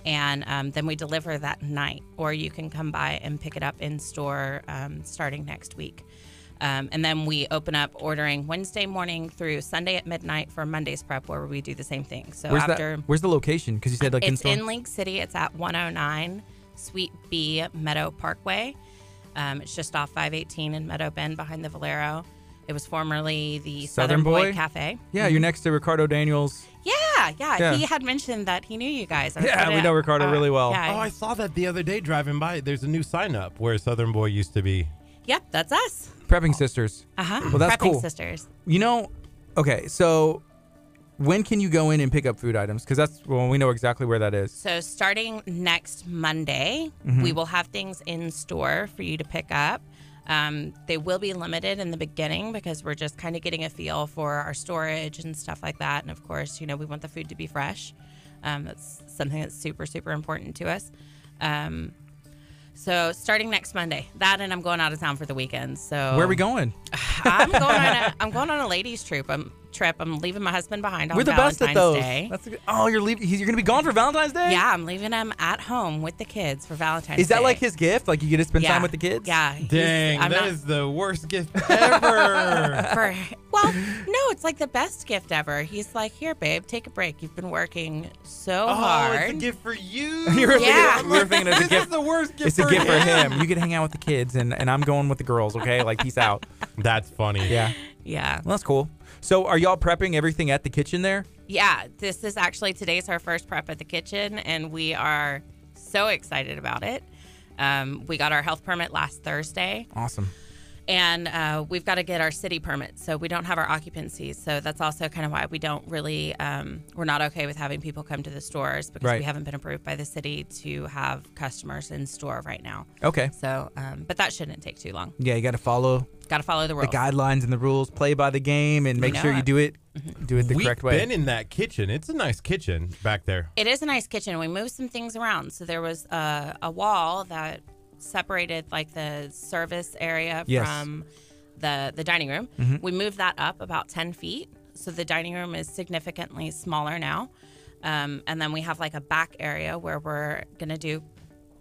And then we deliver that night, or you can come by and pick it up in store starting next week. And then we open up ordering Wednesday morning through Sunday at midnight for Monday's prep, where we do the same thing. So where's the location? Because you said like it's in League City. It's at 109 Suite B Meadow Parkway. It's just off 518 in Meadow Bend behind the Valero. It was formerly the Southern Boy Cafe. Yeah, you're next to Ricardo Daniels. Yeah. He had mentioned that he knew you guys. Yeah, we know Ricardo really well. Yeah. Oh, I saw that the other day driving by. There's a new sign up where Southern Boy used to be. Yep, that's us. Prepping Sisters. Well, that's Prepping cool. Sisters. You know, okay, so when can you go in and pick up food items? Because we know exactly where that is. So starting next Monday, we will have things in store for you to pick up. They will be limited in the beginning because we're just kind of getting a feel for our storage and stuff like that. And of course, we want the food to be fresh. That's something that's super, super important to us. So starting next Monday, that, and I'm going out of town for the weekend. So where are we going? I'm going on a ladies' trip. I'm leaving my husband behind on We're the Valentine's best at those. Day. You're leaving. You're gonna be gone for Valentine's Day? Yeah, I'm leaving him at home with the kids for Valentine's Day. Is that like his gift? Like you get to spend time with the kids? Yeah. Dang, that is the worst gift ever. Well, no, it's like the best gift ever. He's like, here, babe, take a break. You've been working so hard. Oh, it's a gift for you. we were thinking it's a This gift. is the worst gift It's a gift for him. You get to hang out with the kids, and I'm going with the girls. Okay, like peace out. That's funny. Yeah. Yeah. Well, that's cool. So are y'all prepping everything at the kitchen there? Yeah, today's our first prep at the kitchen, and we are so excited about it. We got our health permit last Thursday. Awesome. And we've got to get our city permit, so we don't have our occupancies. So that's also kind of why we don't really, we're not okay with having people come to the stores because we haven't been approved by the city to have customers in store right now. Okay. So, but that shouldn't take too long. Yeah, you got to follow the rules. The guidelines and the rules, play by the game, and make sure you do it the correct way. We've been in that kitchen. It's a nice kitchen back there. It is a nice kitchen. We moved some things around. So there was a wall that separated like the service area from the dining room. We moved that up about 10 feet. So the dining room is significantly smaller now. And then we have like a back area where we're going to do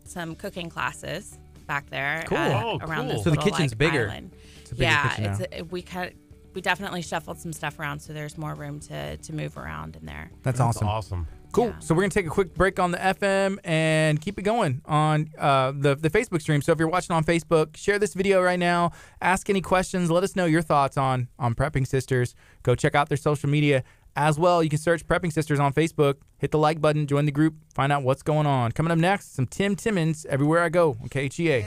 some cooking classes back there. Cool. Around this So the little, kitchen's bigger. Island. It's a bigger kitchen now. We definitely shuffled some stuff around, so there's more room to move around in there. That's awesome. Cool. Yeah. So we're going to take a quick break on the FM and keep it going on the Facebook stream. So if you're watching on Facebook, share this video right now. Ask any questions. Let us know your thoughts on Prepping Sisters. Go check out their social media as well. You can search Prepping Sisters on Facebook. Hit the like button. Join the group. Find out what's going on. Coming up next, some Tim Timmons, Everywhere I Go on KHEA.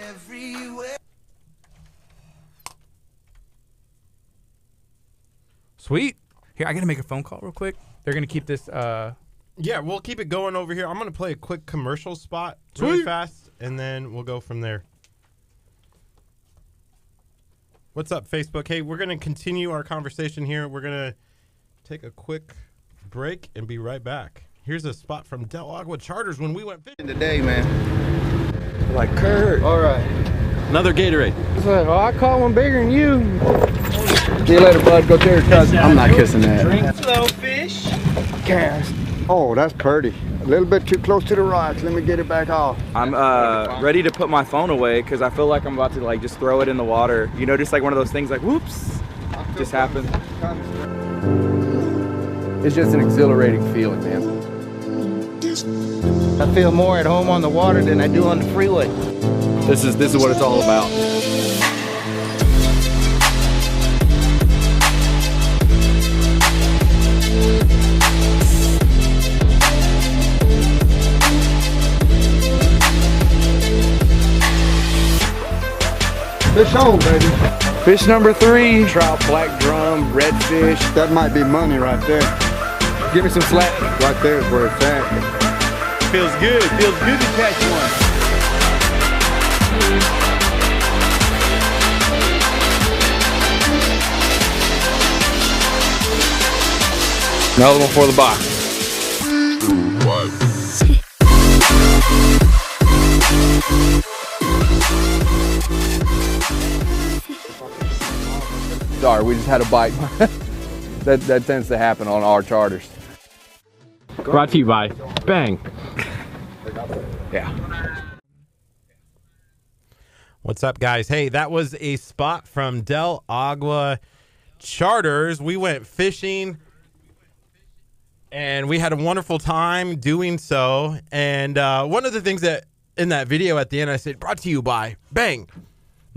Sweet. Here, I got to make a phone call real quick. They're going to keep this... Yeah, we'll keep it going over here. I'm going to play a quick commercial spot really fast, and then we'll go from there. What's up, Facebook? Hey, we're going to continue our conversation here. We're going to take a quick break and be right back. Here's a spot from Del Agua Charters when we went fishing today, man. Like Curt. All right. Another Gatorade. It's like, oh, I caught one bigger than you. See you later, bud. Go tell your cousin. I'm not kissing that. Drink slow, fish. Cast. Oh, that's pretty. A little bit too close to the rocks. Let me get it back off. I'm ready to put my phone away because I feel like I'm about to like just throw it in the water. You know, just like one of those things like whoops, just happened. It's just an exhilarating feeling, man. I feel more at home on the water than I do on the freeway. This is what it's all about. Fish on, baby. Fish number 3, trout, black drum, redfish. That might be money right there. Give me some slack. Right there is where it's at. Feels good to catch one. Another one for the box. Sorry, we just had a bite. that tends to happen on our charters. Brought to you by Bang. Yeah. What's up, guys? Hey, that was a spot from Del Agua Charters. We went fishing, and we had a wonderful time doing so. And one of the things that in that video at the end, I said, brought to you by Bang,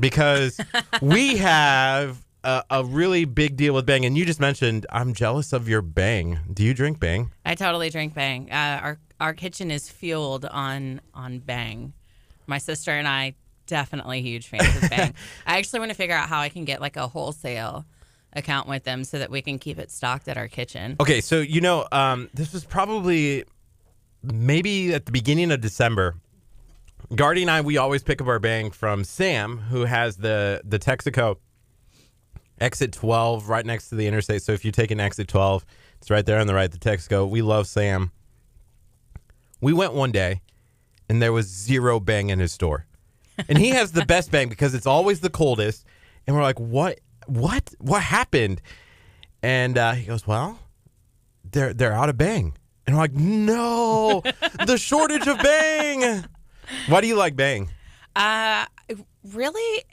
because we have a really big deal with Bang. And you just mentioned, I'm jealous of your Bang. Do you drink Bang? I totally drink Bang. Our kitchen is fueled on Bang. My sister and I, definitely huge fans of Bang. I actually want to figure out how I can get like a wholesale account with them so that we can keep it stocked at our kitchen. Okay, so this was probably maybe at the beginning of December. Gardy and I, we always pick up our Bang from Sam, who has the Texaco exit 12 right next to the interstate. So if you take an exit 12, it's right there on the right, the Texaco. We love Sam. We went one day, and there was zero Bang in his store. And he has the best Bang because it's always the coldest. And we're like, what happened? And he goes, well, they're out of Bang. And we're like, no, the shortage of Bang. Why do you like Bang? Really,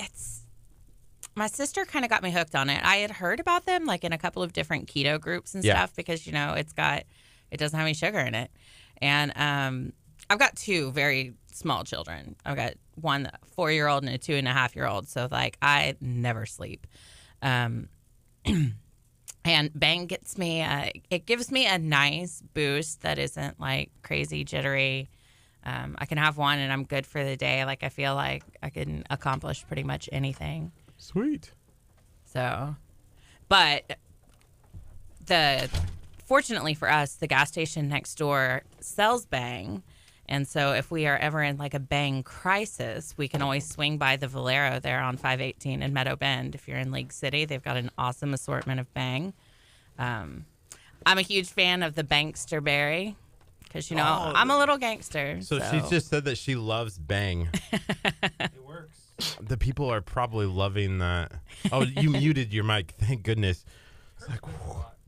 my sister kind of got me hooked on it. I had heard about them like in a couple of different keto groups and stuff because, it doesn't have any sugar in it. And I've got 2 very small children. I've got one 4-year-old and a 2.5-year-old. So like I never sleep. And Bang gets me, it gives me a nice boost that isn't like crazy jittery. I can have one and I'm good for the day. Like I feel like I can accomplish pretty much anything. Sweet. So, but fortunately for us, the gas station next door sells Bang. And so if we are ever in like a Bang crisis, we can always swing by the Valero there on 518 in Meadow Bend. If you're in League City, they've got an awesome assortment of Bang. I'm a huge fan of the Bankster Berry because, I'm a little gangster. So she just said that she loves Bang. It works. The people are probably loving that. Oh, you muted your mic. Thank goodness. It's like,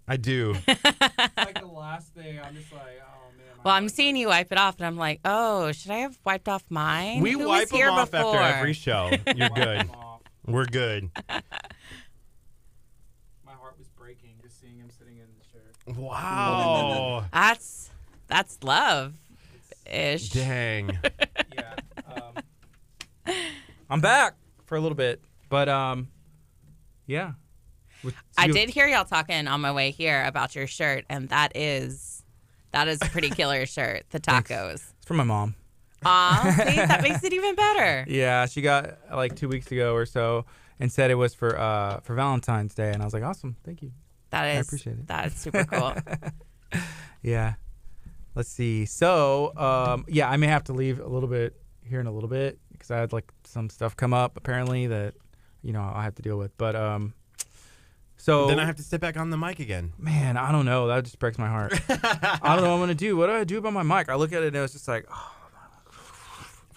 I do. It's like the last thing. I'm just like, oh man. Well, I'm seeing you wipe it off, and I'm like, oh, should I have wiped off mine? We Who wipe was them here off before? after every show. You're good. We're good. My heart was breaking just seeing him sitting in the shirt. Wow. That's love-ish. Dang. Yeah. I'm back for a little bit, but yeah. I did hear y'all talking on my way here about your shirt, and that is a pretty killer shirt. The tacos. Thanks. It's from my mom. Aw, see, that makes it even better. Yeah, she got like 2 weeks ago or so, and said it was for Valentine's Day, and I was like, awesome, thank you. I appreciate it. That is super cool. Yeah. Let's see. So, I may have to leave a little bit here in a little bit because I had like some stuff come up apparently that I'll have to deal with. But so then I have to sit back on the mic again. Man, I don't know. That just breaks my heart. I don't know what I'm gonna do. What do I do about my mic? I look at it and it's just like, oh.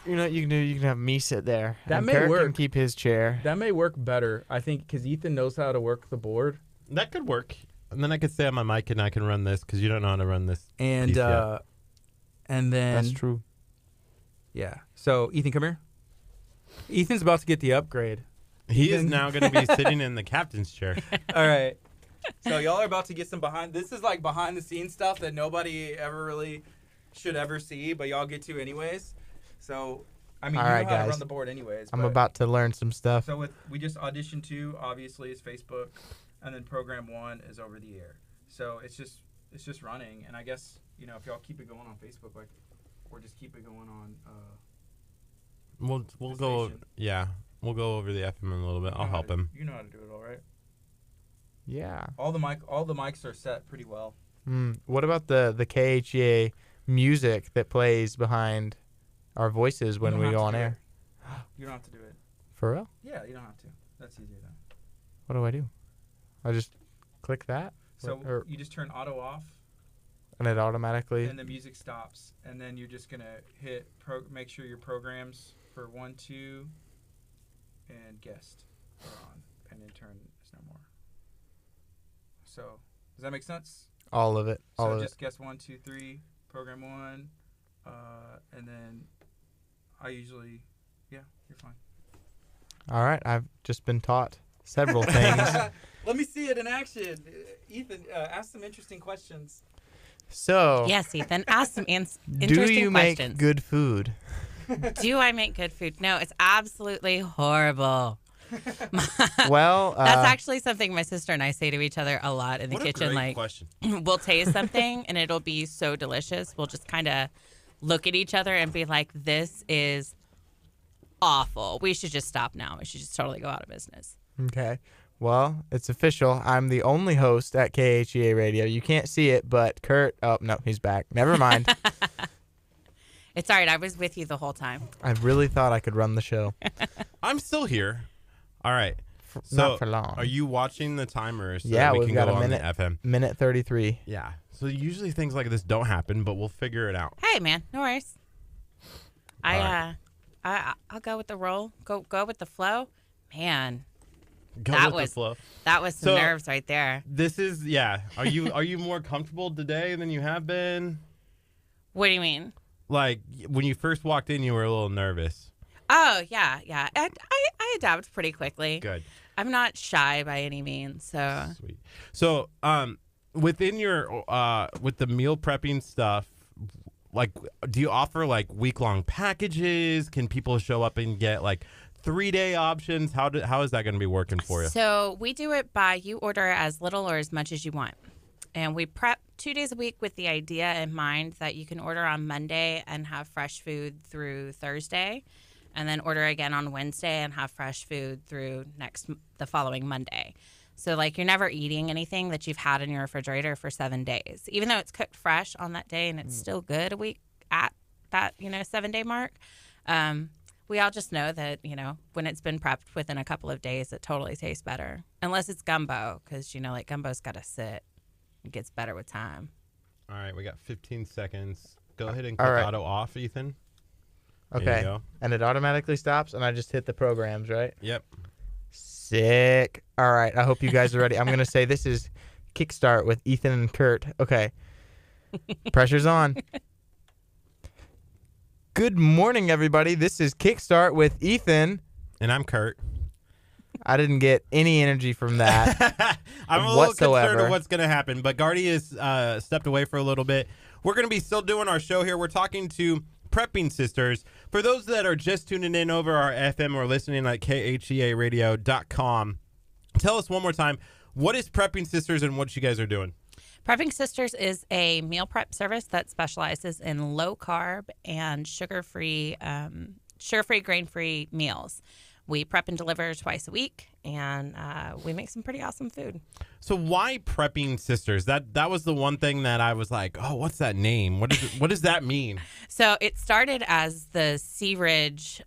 You know what you can do? You can have me sit there. That and may Kurt work. can keep his chair. That may work better, I think, because Ethan knows how to work the board. That could work. And then I could stay on my mic and I can run this because you don't know how to run this. And and then That's true. Yeah. So Ethan, come here. Ethan's about to get the upgrade. He is now going to be sitting in the captain's chair. All right. So y'all are about to get some behind. This is like behind the scenes stuff that nobody ever really should ever see, but y'all get to anyways. So, I mean, All you right, know how to guys. run the board anyways. I'm but- about to learn some stuff. So we just Audition 2, obviously, is Facebook, and then Program 1 is over the air. So it's just running, and I guess, you know, if y'all keep it going on Facebook, like, or just keep it going on. We'll go. station. Yeah, we'll go over the FM in a little bit. I'll help him. You know how to do it all right. Yeah. All the mics are set pretty well. What about the KHEA music that plays behind our voices when we go on air? You don't have to do it. For real? Yeah, you don't have to. That's easier though. What do I do? I just click that? So Or- you just turn auto off, and it automatically... and the music stops, and then you're just gonna hit make sure your programs for 1, 2, and guest are on, and then turn is no more. So does that make sense? All of it. All So of just it. guest 1, 2, 3, program 1, and then I usually, yeah, you're fine. All right. I've just been taught several things. Let me see it in action. Ethan, ask some interesting questions. So, Yes, Ethan. Ask some do interesting you questions. make good food? Do I make good food? No, it's absolutely horrible. Well, That's actually something my sister and I say to each other a lot in the What kitchen. a great Like, question. we'll taste something and it'll be so delicious. We'll just kind of look at each other and be like, this is awful. We should just stop now. We should just totally go out of business. okay. Well, it's official. I'm the only host at KHEA Radio. You can't see it, but Kurt... Oh, no, he's back. Never mind. It's all right. I was with you the whole time. I really thought I could run the show. I'm still here. All right. So Not for long. Are you watching the timer so Yeah, that we we've can got go a on minute. the FM? Minute 33. Yeah. So usually things like this don't happen, but we'll figure it out. Hey, man. No worries. All right. I'll go with the roll. Go with the flow. Man, Go That with was- the flow. that was some So- nerves right there. This is Are you more comfortable today than you have been? What do you mean? Like when you first walked in, you were a little nervous. Oh, yeah. I adapt pretty quickly. Good. I'm not shy by any means, so Sweet. So, within your with the meal prepping stuff, like, do you offer like week-long packages? Can people show up and get like 3-day options? How is that going to be working for you? So we do it by you order as little or as much as you want. And we prep 2 days a week with the idea in mind that you can order on Monday and have fresh food through Thursday, and then order again on Wednesday and have fresh food through the following Monday. So like you're never eating anything that you've had in your refrigerator for 7 days, even though it's cooked fresh on that day and it's still good a week at that 7-day mark. We all just know that, when it's been prepped within a couple of days, it totally tastes better. Unless it's gumbo, because, like gumbo's got to sit. It gets better with time. All right, we got 15 seconds. Go ahead and All click right. auto off, Ethan. There you Okay. go. And it automatically stops, and I just hit the programs, right? Yep. Sick. All right. I hope you guys are ready. I'm going to say this is Kickstart with Ethan and Kurt. Okay. Pressure's on. Good morning, everybody. This is Kickstart with Ethan. And I'm Kurt. I didn't get any energy from that. I'm a little concerned whatsoever. of what's going to happen, but Gardy has stepped away for a little bit. We're going to be still doing our show here. We're talking to Prepping Sisters. For those that are just tuning in over our FM or listening at KHEAradio.com, tell us one more time, what is Prepping Sisters and what you guys are doing? Prepping Sisters is a meal prep service that specializes in low carb and sugar-free, grain-free meals. We prep and deliver twice a week, and we make some pretty awesome food. So why Prepping Sisters? That was the one thing that I was like, oh, what's that name? What does that mean? So it started as the Sea Ridge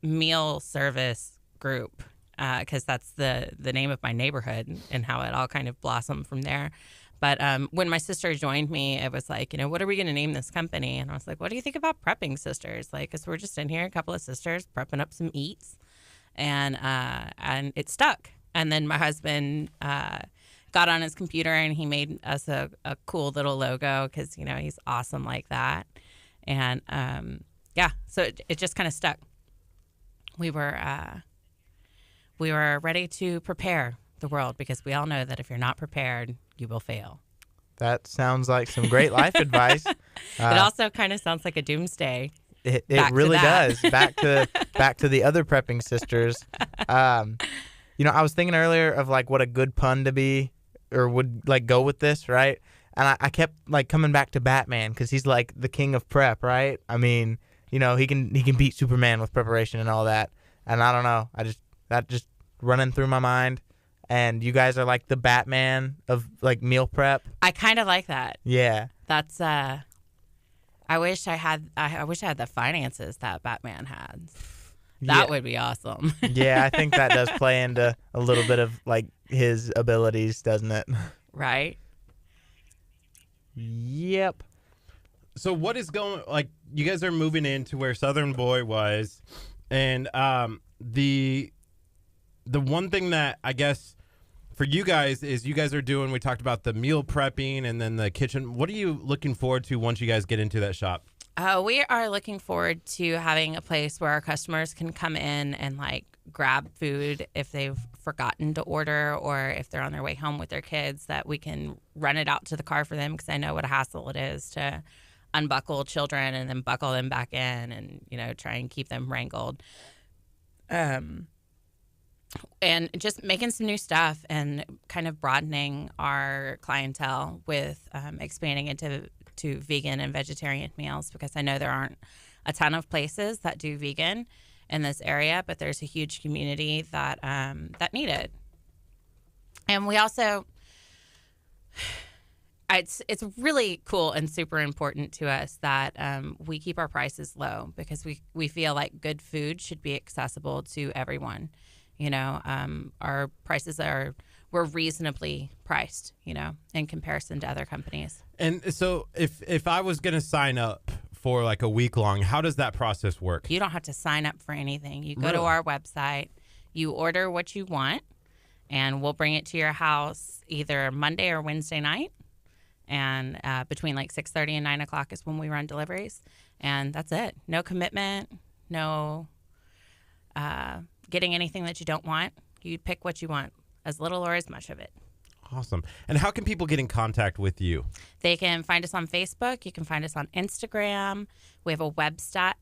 meal service group, because that's the name of my neighborhood and how it all kind of blossomed from there. But when my sister joined me, it was like, what are we going to name this company? And I was like, what do you think about Prepping Sisters? Like, because we're just in here, a couple of sisters, prepping up some eats. And it stuck. And then my husband got on his computer and he made us a cool little logo because, he's awesome like that. And, so it just kind of stuck. We were ready to prepare the world because we all know that if you're not prepared, you will fail. That sounds like some great life advice. It also kind of sounds like a doomsday. It Back to really that. does. Back to the other prepping sisters. You know, I was thinking earlier of like what a good pun to be, or would like go with this, right? And I kept like coming back to Batman because he's like the king of prep, right? I mean, you know, he can beat Superman with preparation and all that. And I don't know, that just running through my mind. And you guys are like the Batman of like meal prep. I kind of like that. Yeah. That's I wish I had the finances that Batman had. That would be awesome. Yeah, I think that does play into a little bit of like his abilities, doesn't it? Right? Yep. So what is going, like, you guys are moving into where Southern Boy was, and the one thing that I guess for you guys is you guys are doing, we talked about the meal prepping and then the kitchen. What are you looking forward to once you guys get into that shop? We are looking forward to having a place where our customers can come in and like grab food if they've forgotten to order, or if they're on their way home with their kids, that we can run it out to the car for them, because I know what a hassle it is to unbuckle children and then buckle them back in and, you know, try and keep them wrangled. And just making some new stuff and kind of broadening our clientele with expanding into vegan and vegetarian meals, because I know there aren't a ton of places that do vegan in this area, but there's a huge community that need it. And we also, it's really cool and super important to us that we keep our prices low, because we feel like good food should be accessible to everyone. You know, our prices we're reasonably priced, you know, in comparison to other companies. And so if I was going to sign up for like a week long, how does that process work? You don't have to sign up for anything. You go Really? to our website, you order what you want, and we'll bring it to your house either Monday or Wednesday night. And between like 6:30 and 9 o'clock is when we run deliveries. And that's it. No commitment, no getting anything that you don't want. You pick what you want, as little or as much of it. Awesome. And how can people get in contact with you? They can find us on Facebook. You can find us on Instagram. We have a website.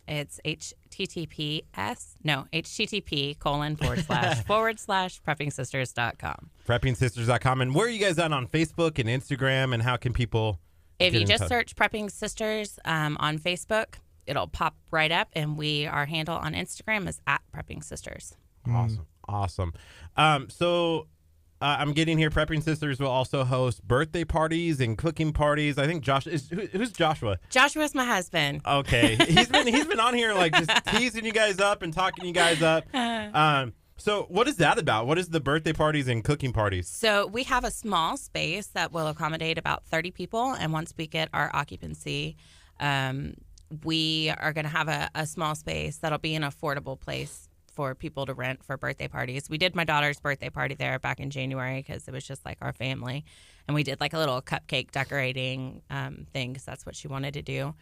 It's http://preppingsisters.com. PreppingSisters.com. And where are you guys at on Facebook and Instagram, and how can people If get you in just touch? search Prepping Sisters on Facebook, it'll pop right up, and our handle on Instagram is @PreppingSisters. Awesome. So I'm getting here. Prepping Sisters will also host birthday parties and cooking parties. I think who's Joshua? Joshua's my husband. Okay, he's been on here like just teasing you guys up and talking you guys up. So what is that about? What is the birthday parties and cooking parties? So we have a small space that will accommodate about 30 people, and once we get our occupancy, we are going to have a small space that'll be an affordable place for people to rent for birthday parties. We did my daughter's birthday party there back in January because it was just like our family, and we did like a little cupcake decorating thing because that's what she wanted to do.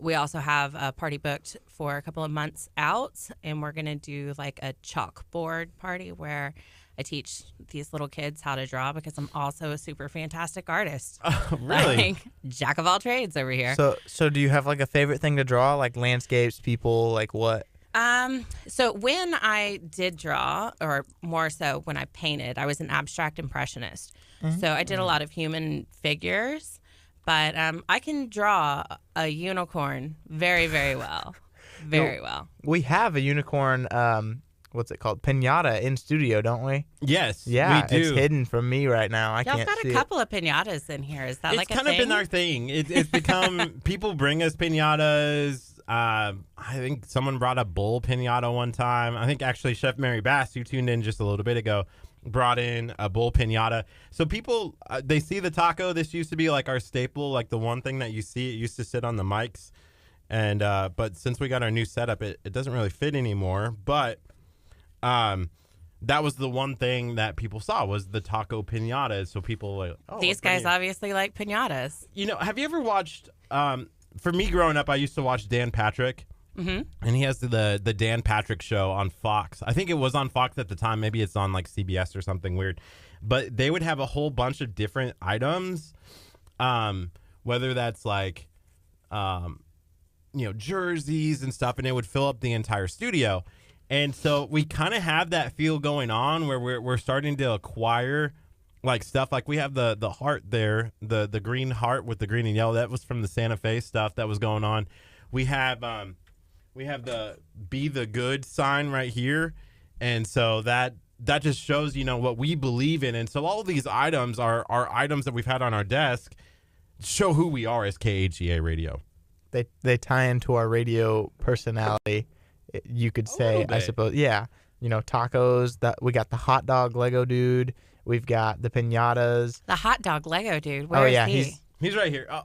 We also have a party booked for a couple of months out, and we're going to do like a chalkboard party where I teach these little kids how to draw, because I'm also a super fantastic artist. Oh, really? Like, jack of all trades over here. So do you have like a favorite thing to draw, like landscapes, people, like what? So when I did draw, or more so when I painted, I was an abstract impressionist. Mm-hmm. So I did a lot of human figures, but I can draw a unicorn very, very well. Very well. We have a unicorn, what's it called? Piñata in studio, don't we? Yes, Yeah, we do. it's hidden from me right now. I Y'all can't got see a couple of piñatas in here. Is that It's like a kind thing? of been our thing. It's become, people bring us piñatas. I think someone brought a bull piñata one time. I think actually Chef Mary Bass, who tuned in just a little bit ago, brought in a bull piñata. So people, they see the taco. This used to be like our staple, like the one thing that you see. It used to sit on the mics. And but since we got our new setup, it doesn't really fit anymore. But that was the one thing that people saw was the taco piñatas. So people were like, oh, These guys obviously like piñatas. You know, have you ever watched? For me growing up, I used to watch Dan Patrick, and he has the Dan Patrick Show on Fox. I think it was on Fox at the time. Maybe it's on like CBS or something weird. But they would have a whole bunch of different items, whether that's like, jerseys and stuff, and it would fill up the entire studio. And so we kind of have that feel going on where we're starting to acquire like stuff. Like we have the heart there, the green heart with the green and yellow. That was from the Santa Fe stuff that was going on. We have the Be the Good sign right here, and so that just shows what we believe in. And so all of these items are items that we've had on our desk, show who we are as KHEA Radio. They tie into our radio personality, you could say, I suppose. Yeah, tacos. We got the hot dog Lego dude. We've got the piñatas. The hot dog Lego dude. Where is he? He's right here. Oh,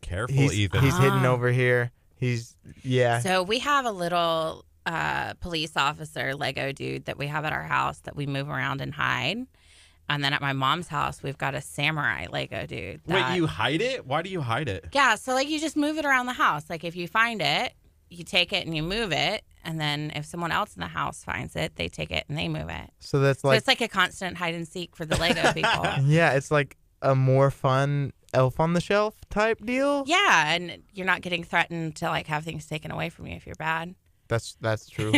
careful, Ethan. He's hidden over here. So we have a little police officer Lego dude that we have at our house that we move around and hide. And then at my mom's house, we've got a samurai Lego dude. Wait, you hide it? Why do you hide it? Yeah, so like you just move it around the house. Like if you find it, you take it and you move it. And then if someone else in the house finds it, they take it and they move it. So it's like a constant hide and seek for the Lego people. Yeah, it's like a more fun Elf on the Shelf type deal. Yeah, and you're not getting threatened to like have things taken away from you if you're bad. That's true.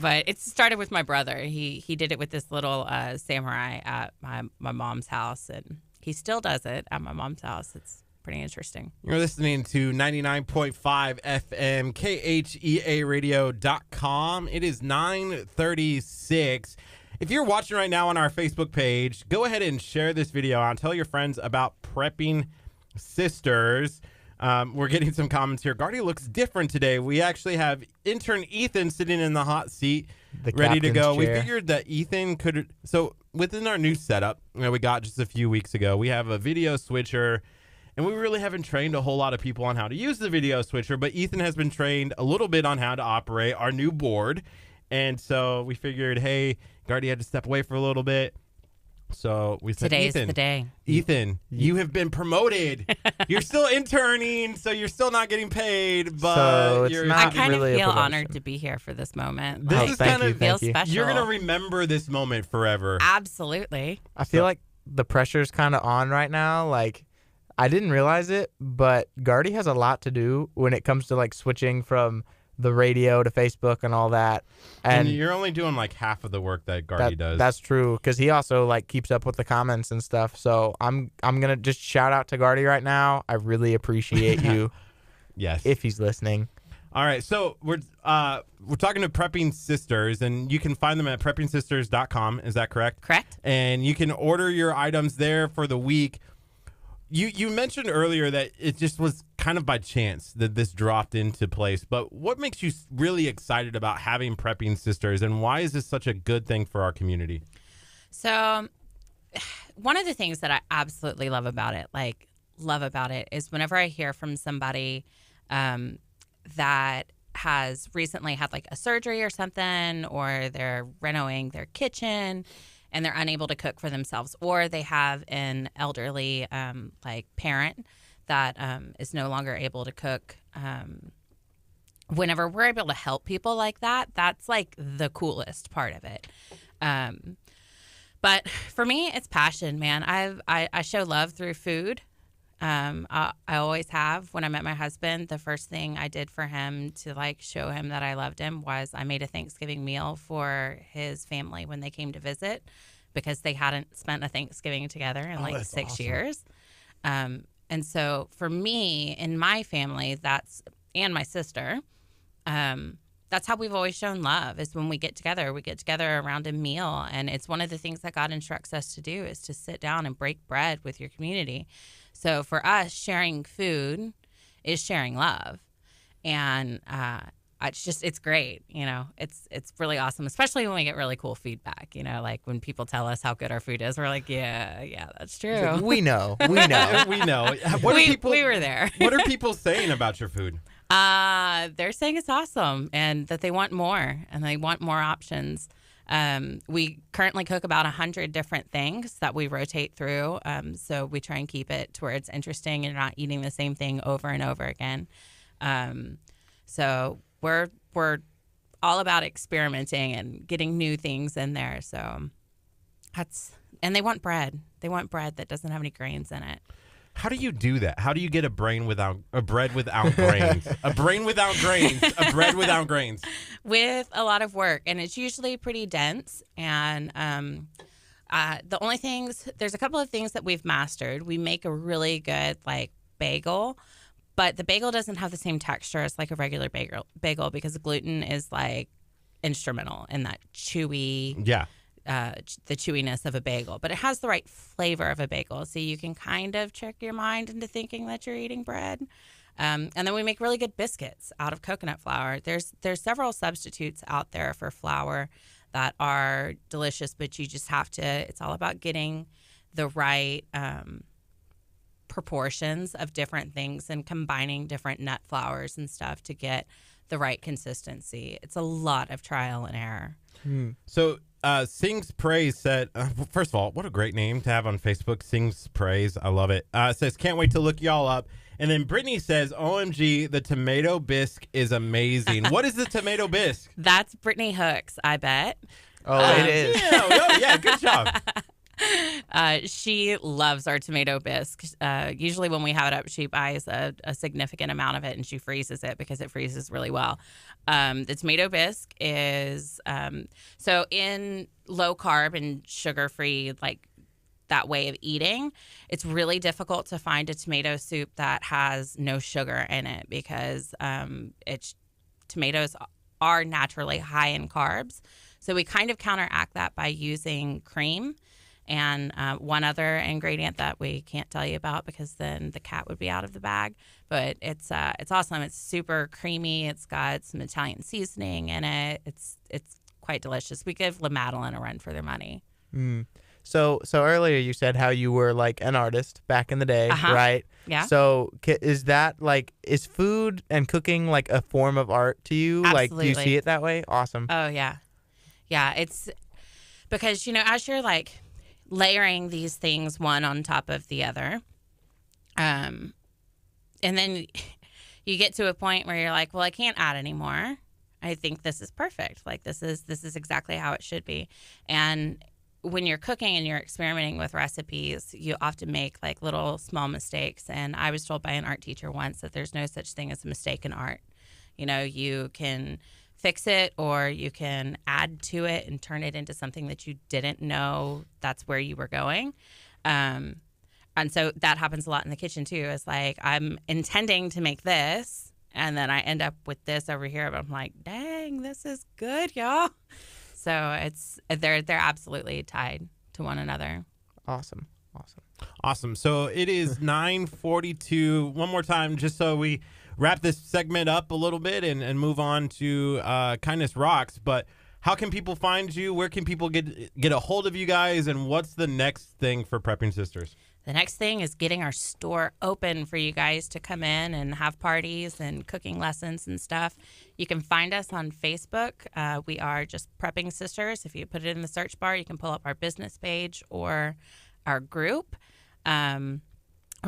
But it started with my brother. He did it with this little samurai at my mom's house, and he still does it at my mom's house. It's pretty interesting. You're listening to 99.5 FM, KHEAradio.com. It is 9:36. If you're watching right now on our Facebook page, go ahead and share this video out and tell your friends about Prepping Sisters. We're getting some comments here. Gardy looks different today. We actually have intern Ethan sitting in the hot seat, ready to go. Chair. We figured that Ethan could. So within our new setup that we got just a few weeks ago, we have a video switcher, and we really haven't trained a whole lot of people on how to use the video switcher, but Ethan has been trained a little bit on how to operate our new board. And so we figured, hey, Gardy had to step away for a little bit. So we said, Today's the day. Ethan, you have been promoted. You're still interning, so you're still not getting paid. But so it's not I kind really of feel honored to be here for this moment. This is kind of feels special. You're gonna remember this moment forever. Absolutely. I feel like the pressure's kind of on right now. Like, I didn't realize it, but Gardy has a lot to do when it comes to like switching from the radio to Facebook and all that. And you're only doing like half of the work that Gardy does. That's true, because he also like keeps up with the comments and stuff. So I'm gonna just shout out to Gardy right now. I really appreciate you. Yes, if he's listening. All right, so we're talking to Prepping Sisters, and you can find them at preppingsisters.com. Is that correct? Correct. And you can order your items there for the week. You mentioned earlier that it just was kind of by chance that this dropped into place, but what makes you really excited about having Prepping Sisters, and why is this such a good thing for our community? So one of the things that I absolutely love about it, is whenever I hear from somebody that has recently had like a surgery or something, or they're renovating their kitchen and they're unable to cook for themselves, or they have an elderly parent that is no longer able to cook. Whenever we're able to help people like that, that's like the coolest part of it. But for me, it's passion, man. I show love through food. I always have. When I met my husband, the first thing I did for him to like show him that I loved him was I made a Thanksgiving meal for his family when they came to visit, because they hadn't spent a Thanksgiving together in like 6 years. And so for me, in my family, and my sister, that's how we've always shown love, is when we get together around a meal. And it's one of the things that God instructs us to do, is to sit down and break bread with your community. So for us, sharing food is sharing love. And it's great. It's really awesome, especially when we get really cool feedback, like when people tell us how good our food is, we're like, yeah, that's true. We know. We know. We were there. What are people saying about your food? They're saying it's awesome, and that they want more, and they want more options. We currently cook about 100 different things that we rotate through. So we try and keep it to where it's interesting and you're not eating the same thing over and over again. So we're all about experimenting and getting new things in there. So and they want bread. They want bread that doesn't have any grains in it. How do you do that? How do you get a bread without grains? A brain without grains, a bread without grains. With a lot of work, and it's usually pretty dense. And the only things, there's a couple of things that we've mastered. We make a really good like bagel, but the bagel doesn't have the same texture as like a regular bagel because the gluten is like instrumental in that chewy. Yeah. The chewiness of a bagel, but it has the right flavor of a bagel. So you can kind of trick your mind into thinking that you're eating bread. And then we make really good biscuits out of coconut flour. There's several substitutes out there for flour that are delicious, but you just have to, it's all about getting the right proportions of different things and combining different nut flours and stuff to get the right consistency. It's a lot of trial and error. So Sings Praise said, first of all, what a great name to have on Facebook. Sings Praise. I love it. Says, can't wait to look y'all up. And then Brittany says, OMG, the tomato bisque is amazing. What is the tomato bisque? That's Brittany Hooks, I bet. Oh, it is. Yeah, good job. She loves our tomato bisque. Usually when we have it up, she buys a significant amount of it and she freezes it because it freezes really well. The tomato bisque is so in low carb and sugar-free, like that way of eating, it's really difficult to find a tomato soup that has no sugar in it because tomatoes are naturally high in carbs. So we kind of counteract that by using cream. And one other ingredient that we can't tell you about because then the cat would be out of the bag. But it's awesome. It's super creamy. It's got some Italian seasoning in it. It's quite delicious. We give La Madeleine a run for their money. So earlier you said how you were like an artist back in the day, right? Yeah. So is that like, is food and cooking like a form of art to you? Absolutely. Like, do you see it that way? Awesome. Oh, yeah. Yeah, it's because, as you're like layering these things one on top of the other, and then you get to a point where you're like, well, I can't add anymore. I think this is perfect. Like this is exactly how it should be. And when you're cooking and you're experimenting with recipes, you often make like little small mistakes. And I was told by an art teacher once that there's no such thing as a mistake in art. You can fix it or you can add to it and turn it into something that you didn't know that's where you were going. And so that happens a lot in the kitchen too. It's like I'm intending to make this and then I end up with this over here, but I'm like, dang, this is good, y'all. So they're absolutely tied to one another. Awesome. So it is 9:42. One more time, just so we wrap this segment up a little bit and move on to Kindness Rocks. But how can people find you? Where can people get a hold of you guys? And what's the next thing for Prepping Sisters? The next thing is getting our store open for you guys to come in and have parties and cooking lessons and stuff. You can find us on Facebook. We are just Prepping Sisters. If you put it in the search bar, you can pull up our business page or our group. We're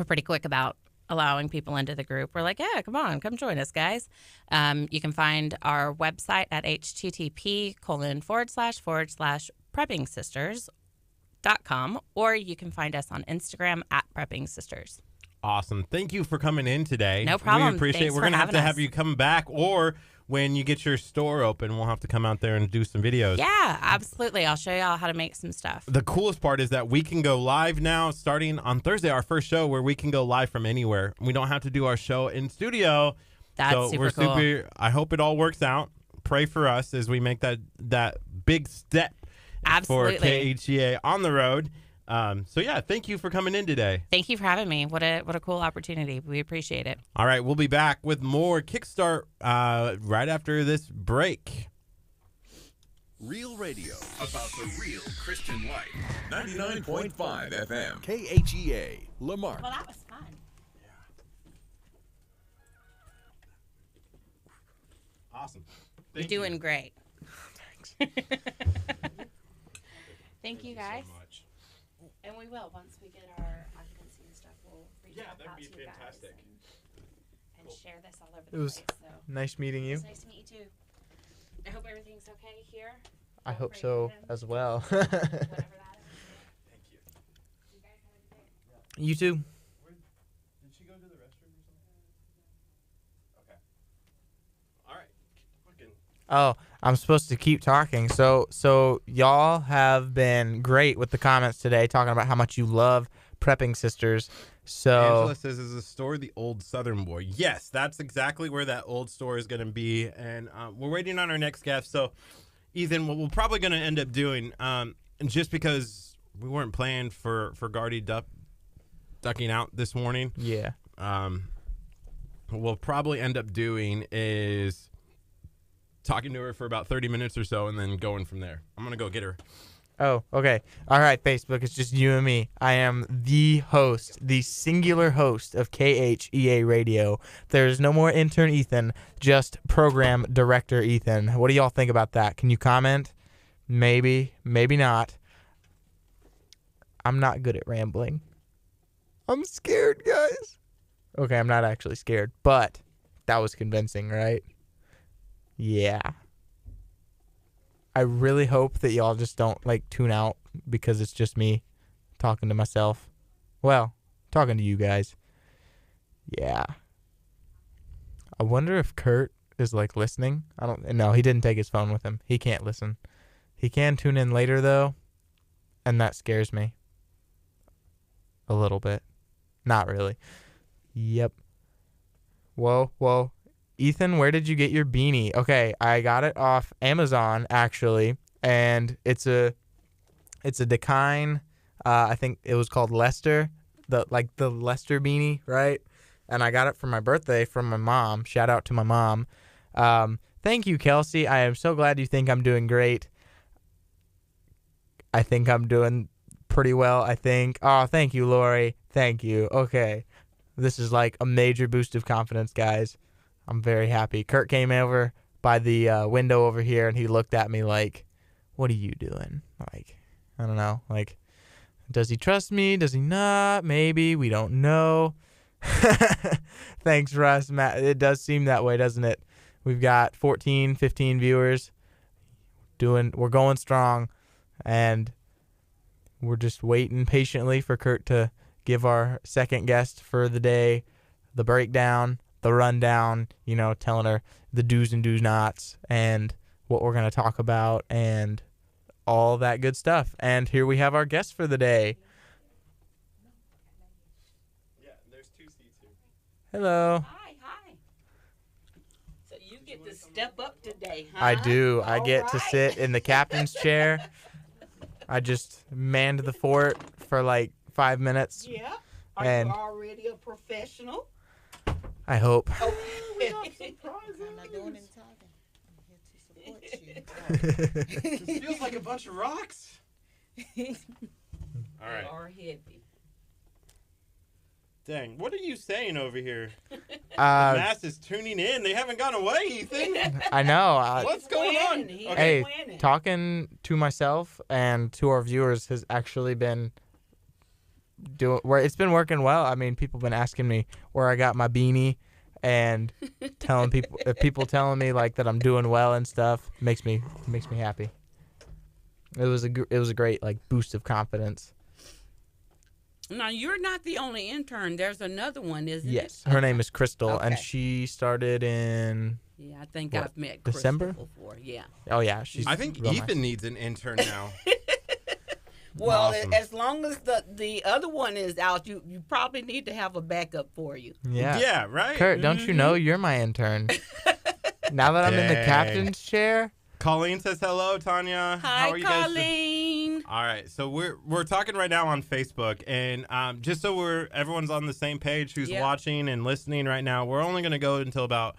pretty quick about allowing people into the group. We're like, yeah, come join us, guys. You can find our website at http://preppingsisters.com, or you can find us on Instagram at Prepping Sisters. Awesome. Thank you for coming in today. No problem. We appreciate it. We're going to have you come back, or when you get your store open, we'll have to come out there and do some videos. Yeah, absolutely. I'll show y'all how to make some stuff. The coolest part is that we can go live now starting on Thursday, our first show, where we can go live from anywhere. We don't have to do our show in studio. That's super cool. I hope it all works out. Pray for us as we make that big step. Absolutely. For KHEA on the road. So yeah, thank you for coming in today. Thank you for having me. What a cool opportunity. We appreciate it. All right, we'll be back with more Kickstart right after this break. Real radio about the real Christian life. 99.5 FM. KHEA, Lamar. Well, that was fun. Awesome. You're doing great. Thanks. Thank you, guys. So much. And we will, once we get our occupancy and stuff, we'll reach out that'd be to you fantastic. guys and share this all over the place. So Nice meeting you. It's nice to meet you too. I hope everything's okay here. I hope so as well. Whatever that is. Thank you. You guys have a good day. You too. Did she go to the restroom or something? Okay. All right. Fucking. Oh, I'm supposed to keep talking. So y'all have been great with the comments today, talking about how much you love Prepping Sisters. So Angela says, "Is the store the old Southern Boy?" Yes, that's exactly where that old store is going to be, and we're waiting on our next guest. So, Ethan, what we're probably going to end up doing, and just because we weren't planning for Gardy ducking out this morning, yeah. what we'll probably end up doing is talking to her for about 30 minutes or so, and then going from there. I'm going to go get her. Oh, okay. All right, Facebook, it's just you and me. I am the host, the singular host of KHEA Radio. There's no more intern Ethan, just program director Ethan. What do y'all think about that? Can you comment? Maybe, maybe not. I'm not good at rambling. I'm scared, guys. Okay, I'm not actually scared, but that was convincing, right? Yeah. I really hope that y'all just don't, like, tune out because it's just me talking to myself. Well, talking to you guys. Yeah. I wonder if Curt is, like, listening. No, he didn't take his phone with him. He can't listen. He can tune in later, though, and that scares me. A little bit. Not really. Yep. Whoa. Ethan, where did you get your beanie? Okay, I got it off Amazon actually, and it's a Dakine. I think it was called Lester, the Lester beanie, right? And I got it for my birthday from my mom. Shout out to my mom. Thank you, Kelsey. I am so glad you think I'm doing great. I think I'm doing pretty well, I think. Oh, thank you, Lori. Thank you. Okay. This is like a major boost of confidence, guys. I'm very happy. Curt came over by the window over here, and he looked at me like, what are you doing? Like, I don't know. Like, does he trust me? Does he not? Maybe. We don't know. Thanks, Russ. Matt, it does seem that way, doesn't it? We've got 14, 15 viewers. We're going strong, and we're just waiting patiently for Curt to give our second guest for the day the breakdown, the rundown, telling her the do's and do's nots and what we're going to talk about and all that good stuff. And here we have our guest for the day. Yeah, there's 2 seats here. Hello. Hi. So you get to step up today, huh? I do. I All get to right. sit in the captain's chair. I just manned the fort for like 5 minutes. Yeah. Are And- you already a professional? I hope. Okay. I'm not doing any talking. I'm here to support you. This feels like a bunch of rocks. All They right. are heavy. Dang, what are you saying over here? The Uh, mass is tuning in. They haven't gone away, Ethan. I know. What's going on? Winning. He's Hey, winning. talking to myself and to our viewers has actually been it's been working well. I mean, people been asking me where I got my beanie and telling people telling me like that I'm doing well and stuff makes me happy. It was a great like boost of confidence. Now, you're not the only intern. There's another one, isn't it? Yes, her name is Crystal, and Okay. she started in. Yeah, I think What, I've met December? Crystal before. Yeah. Oh yeah, she's. I think real Ethan nice. needs an intern now. Well, Awesome. as long as the other one is out, you probably need to have a backup for you. Yeah. Yeah, right? Kurt, don't you know you're my intern? Now that I'm in the Dang. captain's chair. Colleen says hello, Tanya. Hi, How are you guys? Colleen. All right, so we're talking right now on Facebook, and just so everyone's on the same page who's Yep. watching and listening right now, we're only going to go until about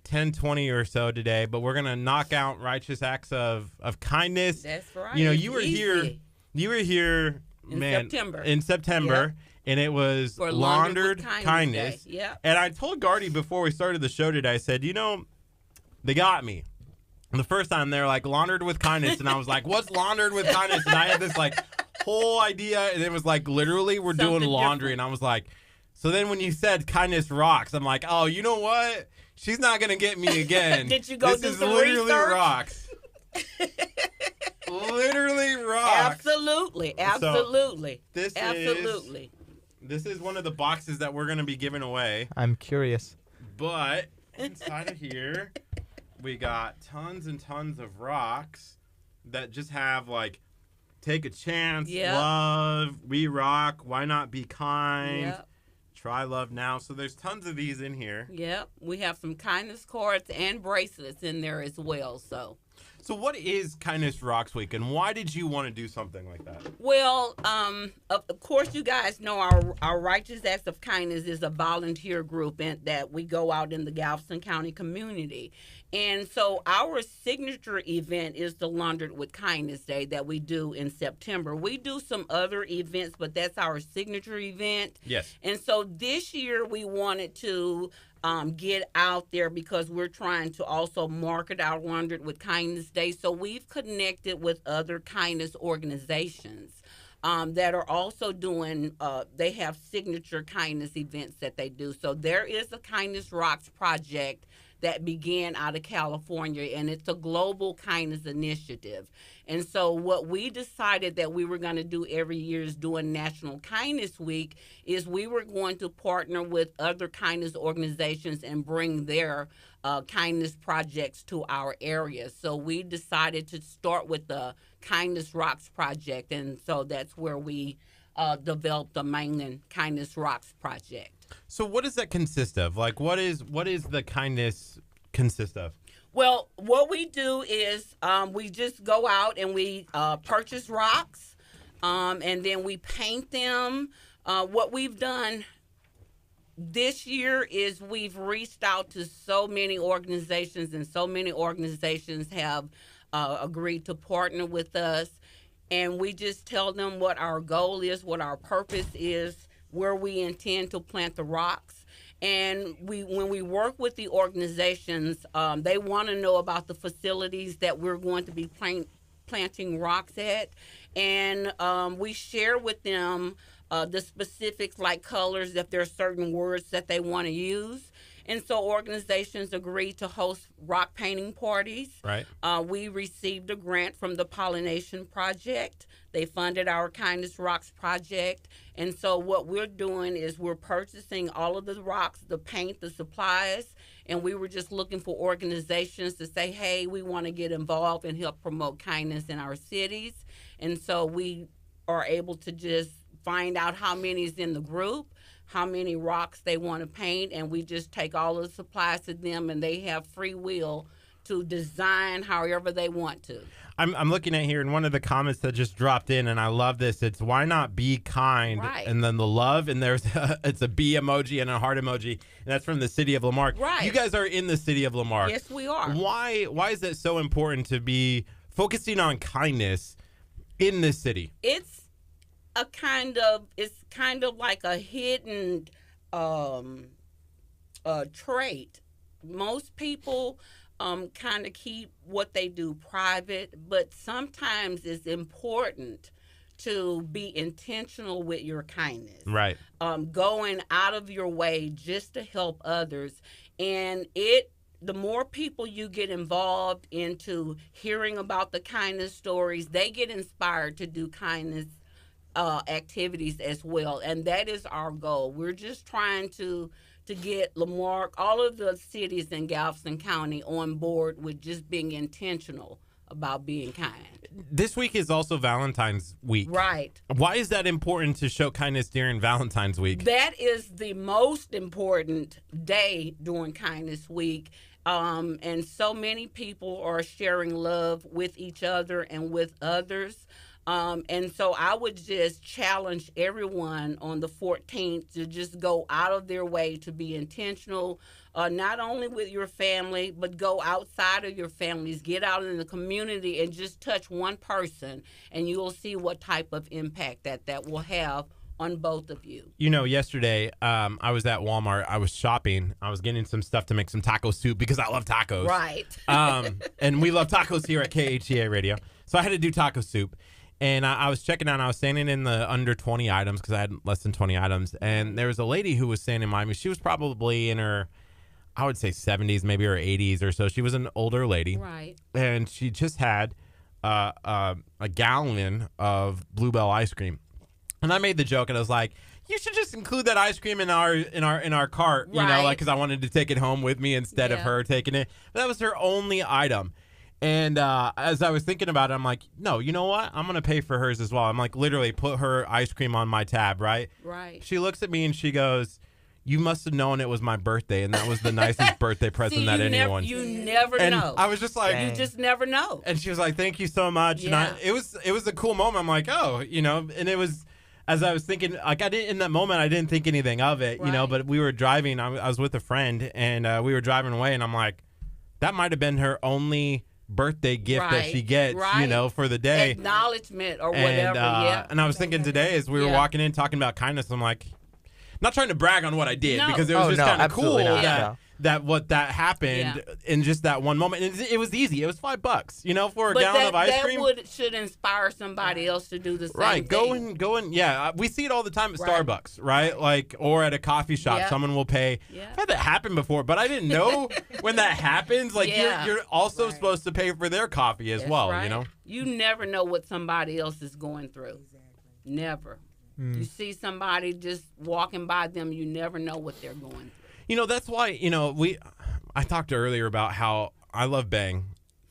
10:20 or so today, but we're going to knock out righteous acts of kindness. That's right. You know, It's you were easy. here, In man, September. in September, and it was For laundered Laundered with kindness. Day. Yep. And I told Gardy before we started the show today, I said, they got me. And the first time they're like laundered with kindness, and I was like, "What's laundered with kindness?" And I had this like whole idea, and it was like literally we're doing Something laundry, different. and I was like, so then when you said kindness rocks, I'm like, oh, you know what? She's not going to get me again. Did you go this do is some literally research? rocks. Literally rocks. Absolutely. This is one of the boxes that we're going to be giving away. I'm curious. But inside of here, we got tons and tons of rocks that just have like, take a chance, love, we rock, why not be kind, try love now. So there's tons of these in here. Yep. We have some kindness cards and bracelets in there as well. So what is Kindness Rocks Week, and why did you want to do something like that? Well, of course, you guys know our Righteous Acts of Kindness is a volunteer group that we go out in the Galveston County community. And so our signature event is the Laundered with Kindness Day that we do in September. We do some other events, but that's our signature event. Yes. And so this year we wanted to get out there because we're trying to also market our Laundered with Kindness Day. So we've connected with other kindness organizations that are also doing, they have signature kindness events that they do. So there is a Kindness Rocks project that began out of California, and it's a global kindness initiative. And so what we decided that we were going to do every year is doing National Kindness Week is we were going to partner with other kindness organizations and bring their kindness projects to our area. So we decided to start with the Kindness Rocks project, and so that's where we developed the Mangland Kindness Rocks project. So what does that consist of? Like, what is the kindness consist of? Well, what we do is we just go out and we purchase rocks, and then we paint them. What we've done this year is we've reached out to so many organizations, and so many organizations have agreed to partner with us. And we just tell them what our goal is, what our purpose is, where we intend to plant the rocks. And when we work with the organizations, they want to know about the facilities that we're going to be planting rocks at. And we share with them the specifics like colors, if there are certain words that they want to use. And so organizations agreed to host rock painting parties. Right. We received a grant from the Pollination Project. They funded our Kindness Rocks project. And so what we're doing is we're purchasing all of the rocks, the paint, the supplies, and we were just looking for organizations to say, hey, we want to get involved and help promote kindness in our cities. And so we are able to just find out how many is in the group, how many rocks they want to paint, and we just take all of the supplies to them, and they have free will to design however they want to. I'm looking at here, and one of the comments that just dropped in, and I love this. It's why not be kind, right. And then the love, and there's it's a bee emoji and a heart emoji, and that's from the city of Lamar. Right. You guys are in the city of Lamar. Yes, we are. Why is it so important to be focusing on kindness in this city? It's kind of like a hidden trait. Most people kind of keep what they do private, but sometimes it's important to be intentional with your kindness. Right. Going out of your way just to help others. And the more people you get involved into hearing about the kindness stories, they get inspired to do kindness activities as well. And that is our goal. We're just trying to get Lamar, all of the cities in Galveston County on board with just being intentional about being kind. This week is also Valentine's Week. Right. Why is that important to show kindness during Valentine's Week? That is the most important day during Kindness Week. And so many people are sharing love with each other and with others. And so I would just challenge everyone on the 14th to just go out of their way to be intentional, not only with your family, but go outside of your families, get out in the community and just touch one person, and you'll see what type of impact that will have on both of you. You know, yesterday I was at Walmart. I was shopping. I was getting some stuff to make some taco soup because I love tacos. Right. And we love tacos here at KHEA Radio. So I had to do taco soup. And I was checking out, and I was standing in the under 20 items because I had less than 20 items. And there was a lady who was standing by me. She was probably in her, I would say 70s, maybe her 80s or so. She was an older lady. Right. And she just had a gallon of Bluebell ice cream. And I made the joke, and I was like, you should just include that ice cream in our cart, you know, like, because I wanted to take it home with me instead of her taking it. But that was her only item. And as I was thinking about it, I'm like, no, you know what? I'm going to pay for hers as well. I'm like, literally put her ice cream on my tab, right? Right. She looks at me and she goes, you must have known it was my birthday, and that was the nicest birthday present that anyone. You never and know. I was just like, you just never know. And she was like, thank you so much. Yeah. And it was a cool moment. I'm like, oh, you know, and it was, as I was thinking, like, in that moment, I didn't think anything of it, you know, but we were driving. I was with a friend, and we were driving away, and I'm like, that might have been her only birthday gift that she gets, you know, for the day. Acknowledgement or whatever, And I was thinking today, as we were walking in talking about kindness, I'm like, not trying to brag on what I did, because it was just kind of cool that that happened in just that one moment. And it was easy. It was $5, you know, for a gallon of ice cream. That should inspire somebody else to do the same Right. thing. Go and yeah. We see it all the time at Starbucks, right? Like, or at a coffee shop, someone will pay. I've had that happen before, but I didn't know when that happens. Like, you're also supposed to pay for their coffee as well, you know? You never know what somebody else is going through. Never. You see somebody just walking by them, you never know what they're going through. You know, that's why, you know, I talked earlier about how I love Bang.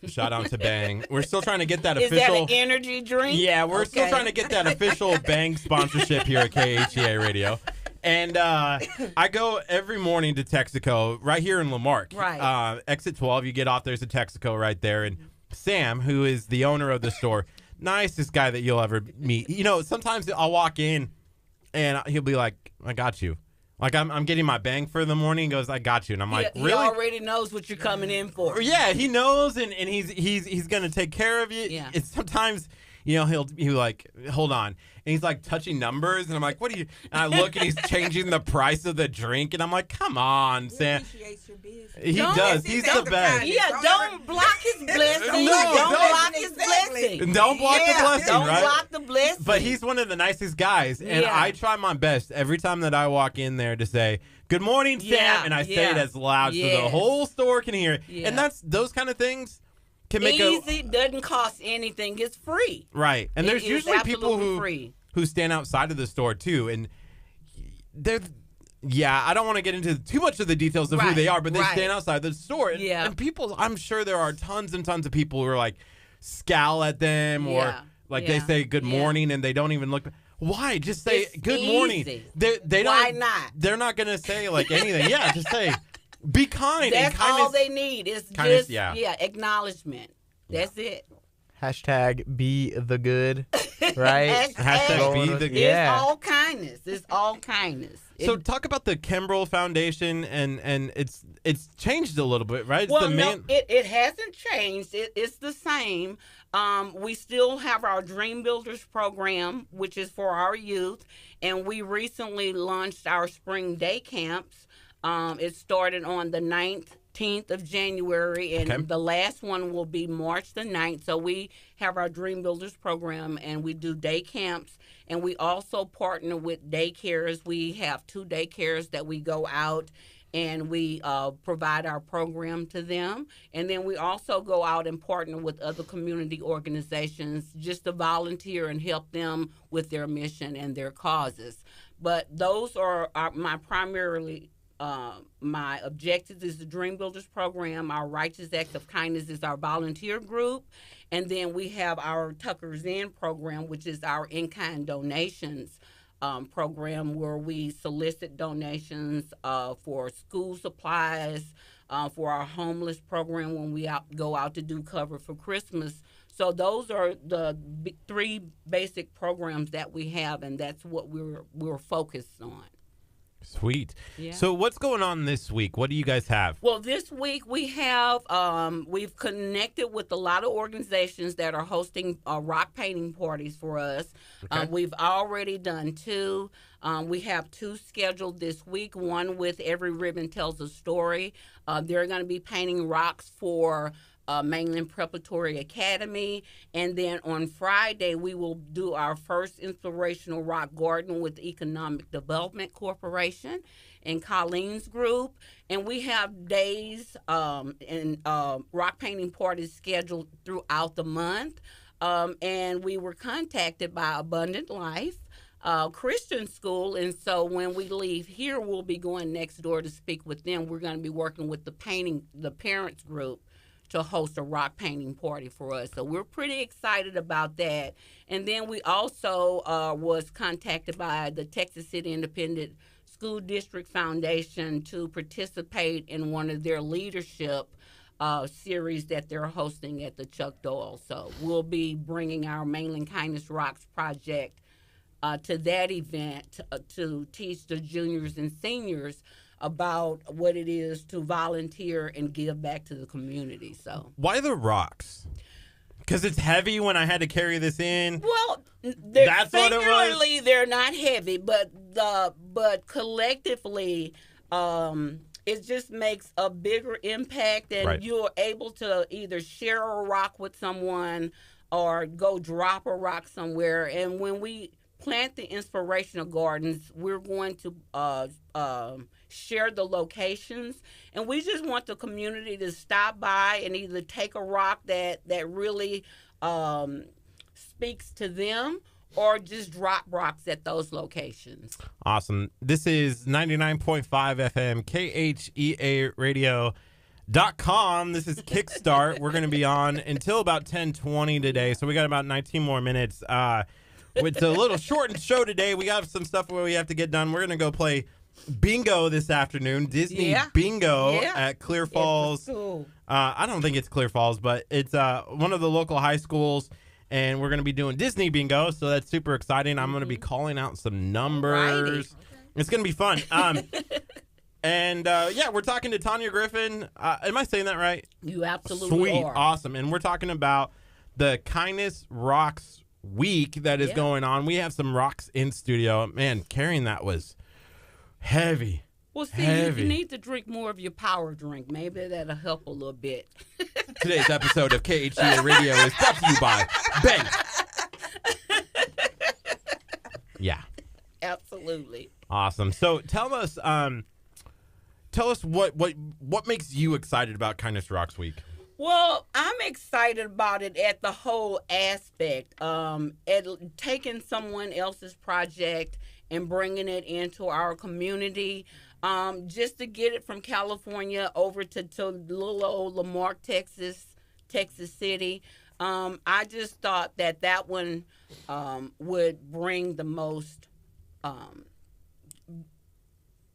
Shout out to Bang. We're still trying to get that official. Is that an energy drink? Yeah, we're still trying to get that official Bang sponsorship here at KHEA Radio. And I go every morning to Texaco right here in Lamarck. Right. Exit 12, you get off, there's a Texaco right there. And Sam, who is the owner of the store, nicest guy that you'll ever meet. You know, sometimes I'll walk in and he'll be like, I got you. Like, I'm getting my Bang for the morning. He goes, I got you. And I'm like, really? He already knows what you're coming in for. Yeah, he knows, and he's going to take care of you. Yeah. It's sometimes, you know, he'll like, hold on. And he's like touching numbers, and I'm like, what are you? And I look, and he's changing the price of the drink, and I'm like, come on, Sam. He does. He's the best. Yeah, don't block his blessing. No, don't block his blessing. Don't block the blessing, don't right? block the blessing. But he's one of the nicest guys, and I try my best every time that I walk in there to say, good morning, Sam, and I say it as loud so the whole store can hear it. Yeah. And that's those kind of things can make easy, doesn't cost anything. It's free. Right. And there's usually people who stand outside of the store too, and they're I don't want to get into too much of the details of who they are, but they stand outside the store. And people, I'm sure there are tons and tons of people who are like scowl at them or like they say good morning and they don't even look. Why? Just say good morning. They don't. Why not? They're not going to say like anything. Just say be kind. That's and kindness, all they need. It's kindness, just acknowledgement. That's it. Hashtag be the good, right? Hashtag be the good. It's all kindness. It's all kindness. So talk about the Kimbrell Foundation, and it's changed a little bit, right? Well, no, it hasn't changed. It's the same. We still have our Dream Builders program, which is for our youth, and we recently launched our spring day camps. It started on the 19th of January, and the last one will be March the 9th. So we have our Dream Builders program, and we do day camps, and we also partner with daycares. We have 2 daycares that we go out and we provide our program to them. And then we also go out and partner with other community organizations just to volunteer and help them with their mission and their causes. But those are my primarily my objectives is the Dream Builders program. Our Righteous Acts of Kindness is our volunteer group. And then we have our Tucker's In program, which is our in-kind donations program where we solicit donations for school supplies, for our homeless program when we go out to do cover for Christmas. So those are the 3 basic programs that we have, and that's what we're focused on. Sweet. Yeah. So what's going on this week? What do you guys have? Well, this week we have, we've connected with a lot of organizations that are hosting rock painting parties for us. Okay. We've already done 2. We have 2 scheduled this week, one with Every Ribbon Tells a Story. They're going to be painting rocks for Mainland Preparatory Academy. And then on Friday, we will do our first inspirational rock garden with the Economic Development Corporation and Colleen's group. And we have days and rock painting parties scheduled throughout the month. And we were contacted by Abundant Life Christian school, and so when we leave here, we'll be going next door to speak with them. We're going to be working with the parents group to host a rock painting party for us. So we're pretty excited about that. And then we also was contacted by the Texas City Independent School District Foundation to participate in one of their leadership series that they're hosting at the Chuck Doyle. So we'll be bringing our Mainland Kindness Rocks project to that event to teach the juniors and seniors about what it is to volunteer and give back to the community. So why the rocks? Because it's heavy when I had to carry this in. Well, that's what it was. They're not heavy, but collectively, it just makes a bigger impact, and you're able to either share a rock with someone or go drop a rock somewhere. And when we plant the inspirational gardens, we're going to share the locations, and we just want the community to stop by and either take a rock that really speaks to them, or just drop rocks at those locations. Awesome. This is 99.5 FM KHEA Radio.com. This is Kickstart. We're going to be on until about 10:20 today, so we got about 19 more minutes. It's a little shortened show today. We got some stuff where we have to get done. We're going to go play bingo this afternoon. Disney bingo at Clear Falls. I don't think it's Clear Falls, but it's one of the local high schools, and we're going to be doing Disney bingo, so that's super exciting. I'm going to be calling out some numbers. It's going to be fun. And we're talking to Tanya Griffin. Am I saying that right? You absolutely Sweet. are. Awesome. And we're talking about the Kindness Rocks week that is going on. We have some rocks in studio. Man, carrying that was heavy. Well, see, you need to drink more of your power drink. Maybe that'll help a little bit. Today's episode of KHEA Radio is brought to you by Bang. Yeah. Absolutely. Awesome. So tell us what makes you excited about Kindness Rocks Week? Well, I'm excited about it at the whole aspect. At taking someone else's project and bringing it into our community. Just to get it from California over to little old Lamarck, Texas City. I just thought that one would bring the most,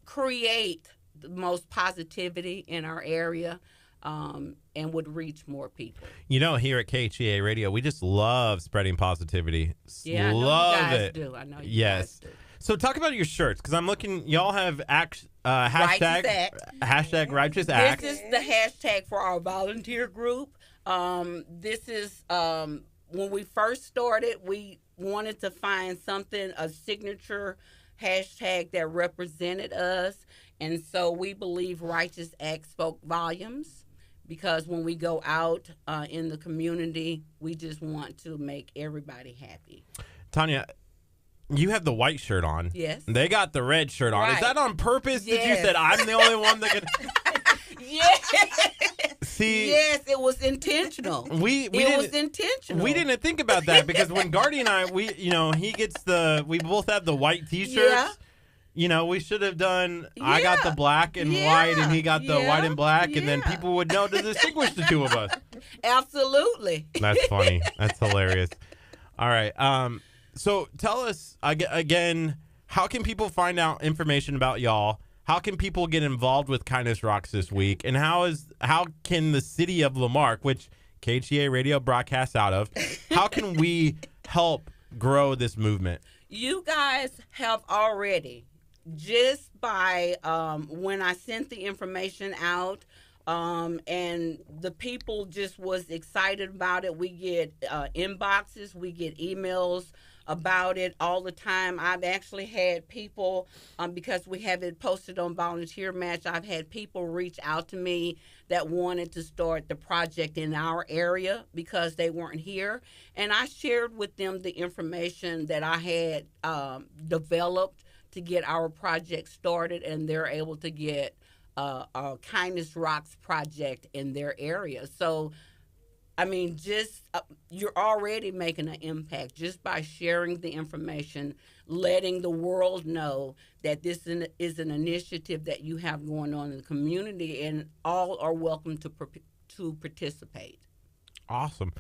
create the most positivity in our area. And would reach more people. You know, here at KHEA Radio, we just love spreading positivity. Yeah, I know love you guys it. do. I know you guys do. So talk about your shirts, because I'm looking, y'all have hashtag Righteous Act. This is the hashtag for our volunteer group. This is, when we first started, we wanted to find something, a signature hashtag that represented us. And so we believe Righteous Act spoke volumes, because when we go out in the community, we just want to make everybody happy. Tanya, you have the white shirt on. Yes. They got the red shirt on. Right. Is that on purpose? Yes. Did you said I'm the only one that can? Yes. See. Yes, it was intentional. It was intentional. We didn't think about that, because when Gardy and I, we both have the white T-shirts. Yeah. You know, we should have done, I got the black and white, and he got the white and black, and then people would know to distinguish the two of us. Absolutely. That's funny. That's hilarious. All right. So tell us, again, how can people find out information about y'all? How can people get involved with Kindness Rocks this week? And how can the city of Lamarck, which KHEA Radio broadcasts out of, how can we help grow this movement? You guys have already, just by when I sent the information out And the people just was excited about it. We get inboxes, we get emails about it all the time. I've actually had people, because we have it posted on Volunteer Match, I've had people reach out to me that wanted to start the project in our area because they weren't here. And I shared with them the information that I had developed to get our project started, and they're able to get a Kindness Rocks project in their area. So I mean, just you're already making an impact just by sharing the information, letting the world know that this is an initiative that you have going on in the community, and all are welcome to participate. Awesome.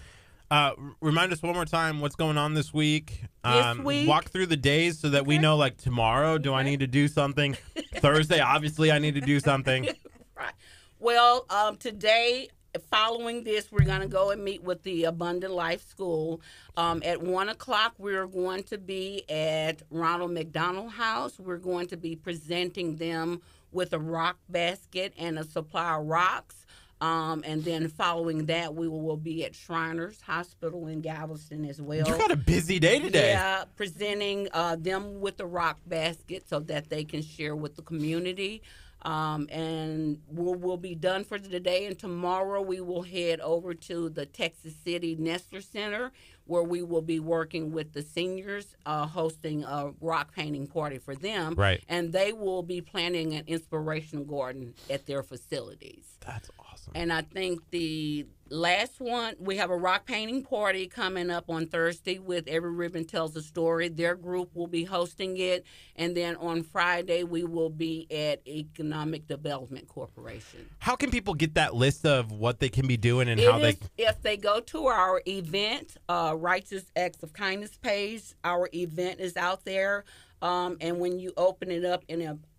Remind us one more time what's going on this week. This week? Walk through the days so that we know, like, tomorrow, do I need to do something? Thursday, obviously, I need to do something. Right. Well, today, following this, we're going to go and meet with the Abundant Life School. At 1 o'clock, we're going to be at Ronald McDonald House. We're going to be presenting them with a rock basket and a supply of rocks. And then following that, we will be at Shriners Hospital in Galveston as well. You got a busy day today. Yeah, presenting them with the rock basket so that they can share with the community. And we'll be done for the day. And tomorrow we will head over to the Texas City Nestor Center, where we will be working with the seniors, hosting a rock painting party for them. Right. And they will be planning an inspirational garden at their facilities. That's awesome. And I think the last one, we have a rock painting party coming up on Thursday with Every Ribbon Tells a Story. Their group will be hosting it. And then on Friday, we will be at Economic Development Corporation. How can people get that list of what they can be doing and how they... If they go to our event, Righteous Acts of Kindness page, our event is out there. And when you open it up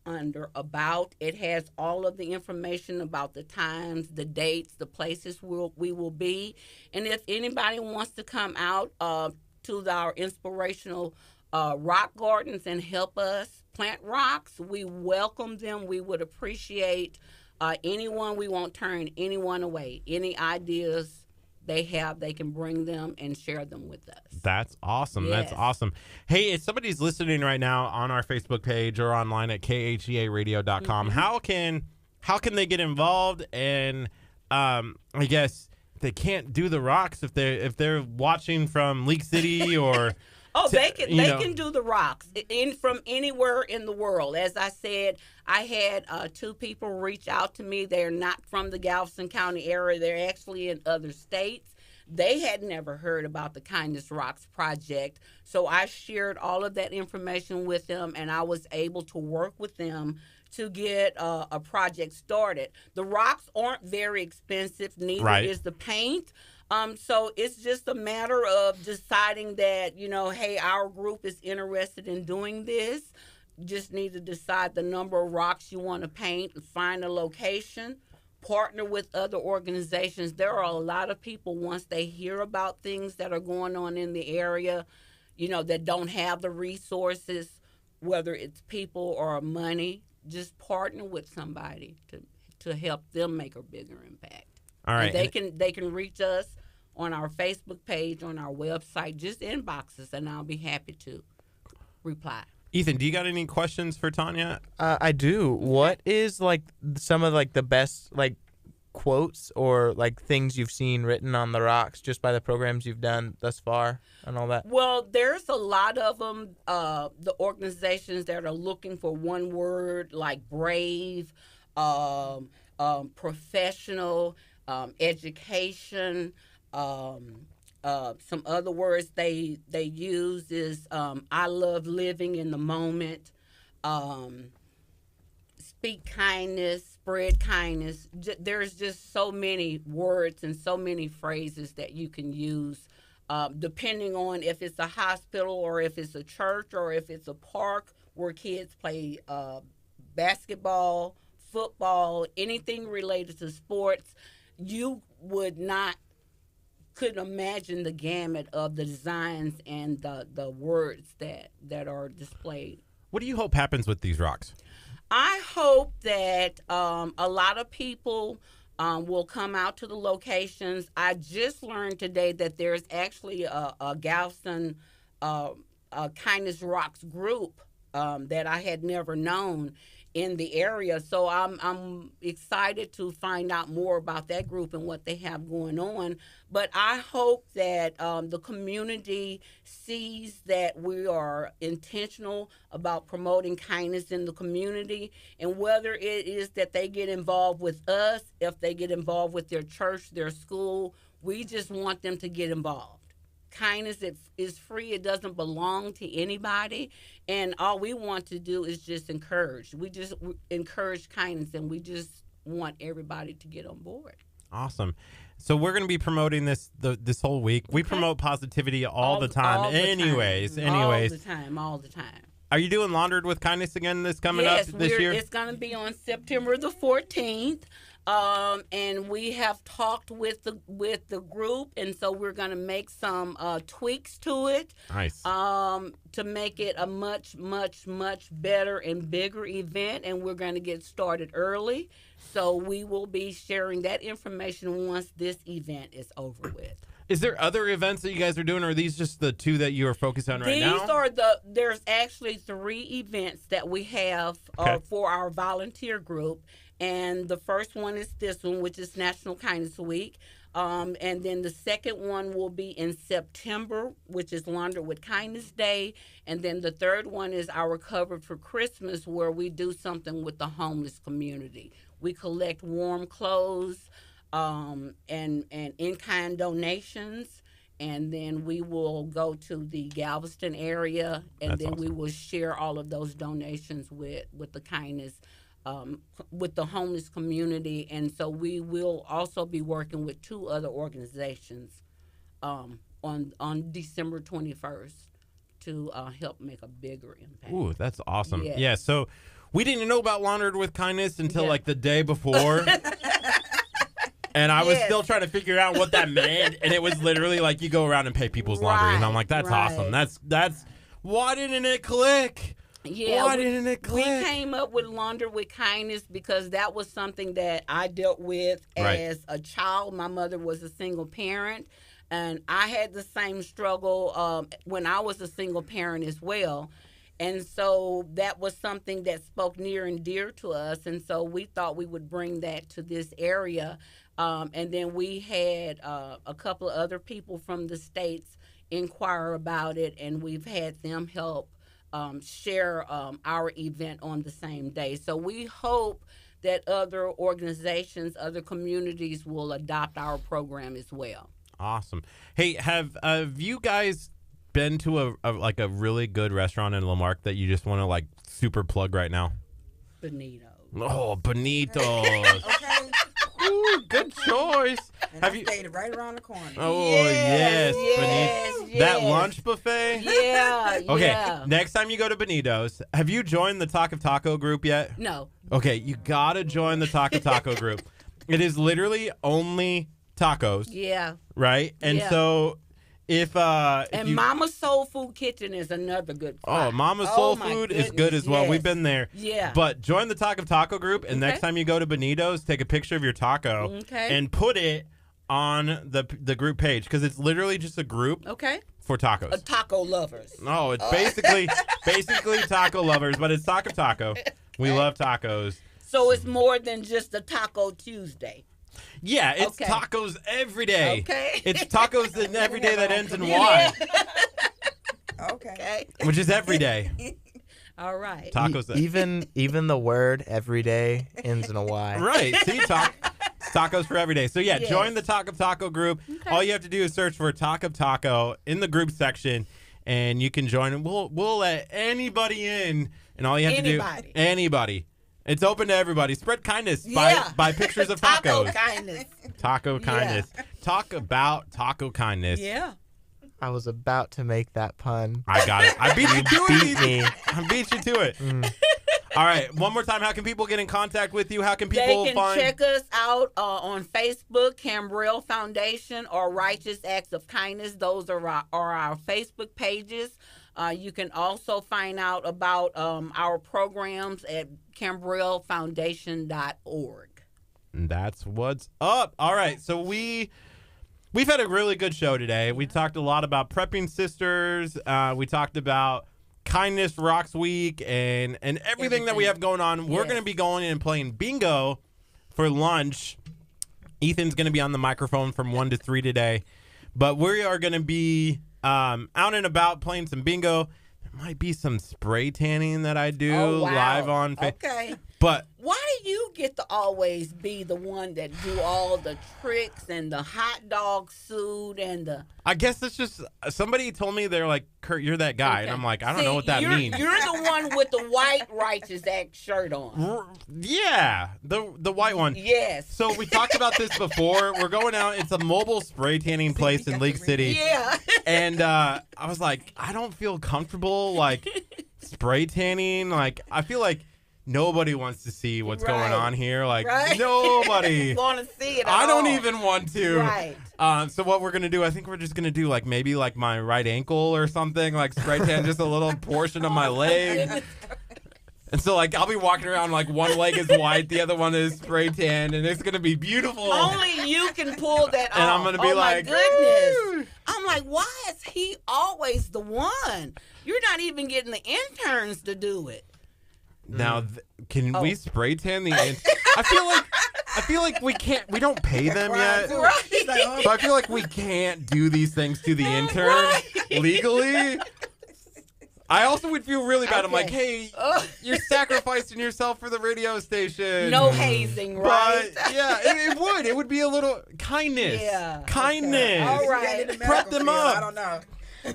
under About, it has all of the information about the times, the dates, the places we will be. And if anybody wants to come out to our inspirational rock gardens and help us plant rocks, we welcome them. We would appreciate anyone. We won't turn anyone away. Any ideas they have, they can bring them and share them with us. That's awesome. Yes. That's awesome. Hey, if somebody's listening right now on our Facebook page or online at KHEAradio.com, how can they get involved? And I guess they can't do the rocks if they're watching from League City or they can do the rocks from anywhere in the world. As I said, I had 2 people reach out to me. They're not from the Galveston County area. They're actually in other states. They had never heard about the Kindness Rocks project. So I shared all of that information with them, and I was able to work with them to get a project started. The rocks aren't very expensive, neither is the paint. So it's just a matter of deciding that, hey, our group is interested in doing this. Just need to decide the number of rocks you want to paint, find a location, partner with other organizations. There are a lot of people, once they hear about things that are going on in the area, that don't have the resources, whether it's people or money, just partner with somebody to help them make a bigger impact. All right. And they can reach us on our Facebook page, on our website, just inbox us, and I'll be happy to reply. Ethan, do you got any questions for Tanya? I do. What is some of the best quotes or things you've seen written on the rocks just by the programs you've done thus far and all that? Well, there's a lot of them. The organizations that are looking for one word, like brave, professional, education. Some other words they use is I love living in the moment, speak kindness, spread kindness. There's just so many words and so many phrases that you can use depending on if it's a hospital or if it's a church or if it's a park where kids play basketball, football, anything related to sports. You couldn't imagine the gamut of the designs and the words that are displayed. What do you hope happens with these rocks? I hope that a lot of people will come out to the locations. I just learned today that there's actually a Galveston Kindness Rocks group that I had never known in the area. So I'm excited to find out more about that group and what they have going on. But I hope that the community sees that we are intentional about promoting kindness in the community, and whether it is that they get involved with us, if they get involved with their church, their school, we just want them to get involved. Kindness is free. It doesn't belong to anybody. And all we want to do is just encourage. We just encourage kindness, and we just want everybody to get on board. Awesome. So we're going to be promoting this whole week. We promote positivity all the time. Anyways. All the time. Are you doing Laundered with Kindness again this coming up this year? It's going to be on September the 14th. And we have talked with the group, and so we're going to make some tweaks to it. Nice. To make it a much, much, much better and bigger event, and we're going to get started early. So we will be sharing that information once this event is over with. Is there other events that you guys are doing, or are these just the two that you are focused on right now? There's actually 3 events that we have for our volunteer group. And the first one is this one, which is National Kindness Week. And then the second one will be in September, which is Laundered with Kindness Day. And then the third one is our Covered for Christmas, where we do something with the homeless community. We collect warm clothes and in-kind donations. And then we will go to the Galveston area, and we will share all of those donations with the kindness with the homeless community. And so we will also be working with 2 other organizations on December 21st to help make a bigger impact. Ooh, that's awesome. Yes. Yeah, so we didn't know about Laundered with Kindness until like the day before. And I was still trying to figure out what that meant. And it was literally like you go around and pay people's laundry. And I'm like, that's awesome. That's why didn't it click? Yeah, why didn't it click? We came up with Laundered with Kindness because that was something that I dealt with as a child. My mother was a single parent, and I had the same struggle when I was a single parent as well. And so that was something that spoke near and dear to us. And so we thought we would bring that to this area. And then we had a couple of other people from the states inquire about it, and we've had them help share our event on the same day. So we hope that other organizations, other communities will adopt our program as well. Awesome. Hey, have you guys been to a really good restaurant in Lamarck that you just want to like super plug right now? Bonito. Oh, Bonito's. Okay. Ooh, good choice. And have you stayed right around the corner? Oh yes, Bonito. That lunch buffet. Yeah. Okay. Next time you go to Bonito's, have you joined the Talk of Taco group yet? No. Okay, you gotta join the Talk of Taco group. It is literally only tacos. Yeah. Right, and so. If Mama's Soul Food Kitchen is another good spot. Oh, Mama's Soul Food is good as well. We've been there. Yeah. But join the Talk of Taco group, and next time you go to Bonito's, take a picture of your taco and put it on the group page, because it's literally just a group for tacos. Taco lovers. No, it's basically taco lovers, but it's Talk of Taco. We love tacos. So it's more than just a Taco Tuesday. Yeah, it's tacos every day. Okay. It's tacos every day that ends in Y. Okay. Which is every day. All right. Tacos. Even the word every day ends in a Y. Right. See, tacos for every day. So yeah, join the Talk of Taco group. Okay. All you have to do is search for Talk of Taco in the group section, and you can join. We'll let anybody in, and all you have to do anybody. It's open to everybody. Spread kindness by pictures of tacos. Taco kindness. Taco kindness. Talk about taco kindness. Yeah. I was about to make that pun. I got it. I beat you to it. Me. I beat you to it. All right. One more time. How can people get in contact with you? How can people find? They can check us out on Facebook, Cambrell Foundation, or Righteous Acts of Kindness. Those are our Facebook pages. You can also find out about our programs at CambrellFoundation.org. That's what's up. All right, so we've had a really good show today. We talked a lot about prepping sisters. We talked about Kindness Rocks Week and everything that we have going on. We're going to be going in and playing bingo for lunch. Ethan's going to be on the microphone from 1 to 3 today. But we are going to be out and about playing some bingo. There might be some spray tanning that I do live on Facebook. Okay. But why do you get to always be the one that do all the tricks and the hot dog suit and the... I guess it's just somebody told me, they're like, Curt, you're that guy. Okay. And I'm like, I don't know what that means. You're the one with the white Righteous Act shirt on. Yeah, the white one. Yes. So we talked about this before. We're going out. It's a mobile spray tanning place in League City. Yeah. And I was like, I don't feel comfortable like spray tanning. Like, I feel like nobody wants to see what's going on here. Like, nobody want to see it. I don't even want to. Right. So what we're gonna do? I think we're just gonna do like maybe like my right ankle or something. Like spray tan just a little portion of my leg. And so like I'll be walking around like one leg is white, the other one is spray tan, and it's gonna be beautiful. Only you can pull that off. And I'm gonna be like, my goodness. I'm like, why is he always the one? You're not even getting the interns to do it. Now, can we spray tan the I feel like we can't. We don't pay them yet. Right. So I feel like we can't do these things to the intern legally. I also would feel really bad. I'm like, hey, you're sacrificing yourself for the radio station. No hazing, right? But yeah, it would. It would be a little kindness. Yeah. Kindness. Okay. All right. Prep them up. I don't know.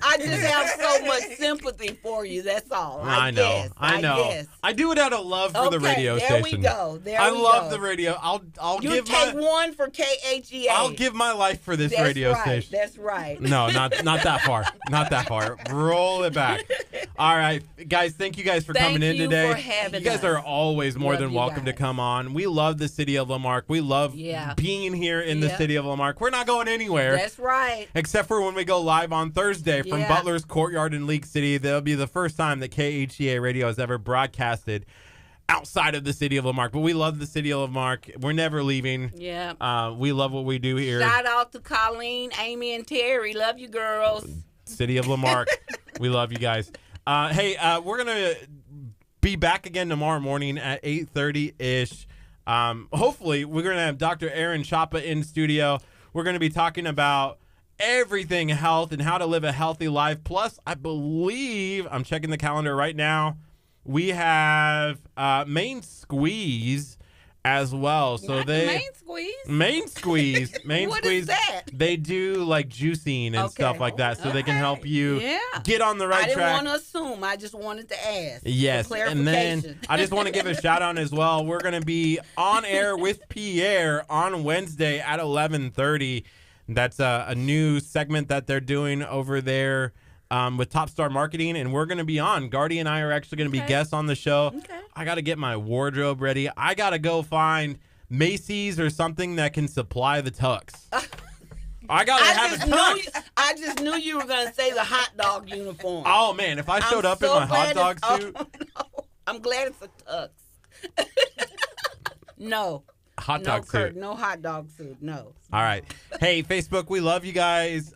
I just have so much sympathy for you. That's all. I know. Guess. I do it out of love for the radio station. There we go. I love the radio. I'll you give take one for KHEA. I'll give my life for this radio station. That's right. No, not that far. Not that far. Roll it back. All right, guys. Thank you guys for coming in today. For having you guys are always more than welcome to come on. We love the city of Lamarck. We love being here in the city of Lamarck. We're not going anywhere. That's right. Except for when we go live on Thursday from Butler's Courtyard in League City. That'll be the first time that KHEA Radio has ever broadcasted outside of the city of Lamarck. But we love the city of Lamarck. We're never leaving. Yeah. We love what we do here. Shout out to Colleen, Amy, and Terry. Love you, girls. City of Lamarck. We love you guys. Hey, we're going to be back again tomorrow morning at 8:30-ish. Hopefully, we're going to have Dr. Aaron Chapa in studio. We're going to be talking about everything health and how to live a healthy life. Plus, I believe, I'm checking the calendar right now, we have Main Squeeze as well. So Main Squeeze? What is that? They do like juicing and stuff like that, so they can help you get on the right track. I didn't want to assume. I just wanted to ask. Yes, and then I just want to give a shout out as well. We're going to be on air with Pierre on Wednesday at 11:30. That's a new segment that they're doing over there with Top Star Marketing, and we're going to be on. Gardy and I are actually going to be guests on the show. Okay. I got to get my wardrobe ready. I got to go find Macy's or something that can supply the tux. I got to have a tux. I just knew you were going to say the hot dog uniform. Oh, man, if I showed up in my hot dog suit. Oh, no. I'm glad it's a tux. No. Hot dog suit. Curt, no hot dog suit. No. All right. Hey, Facebook, we love you guys.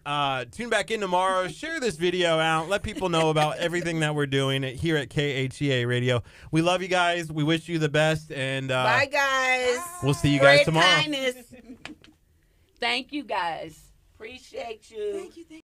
Tune back in tomorrow. Share this video out. Let people know about everything that we're doing here at KHEA Radio. We love you guys. We wish you the best. And bye, guys. We'll see you guys tomorrow. Kindness. Thank you, guys. Appreciate you. Thank you.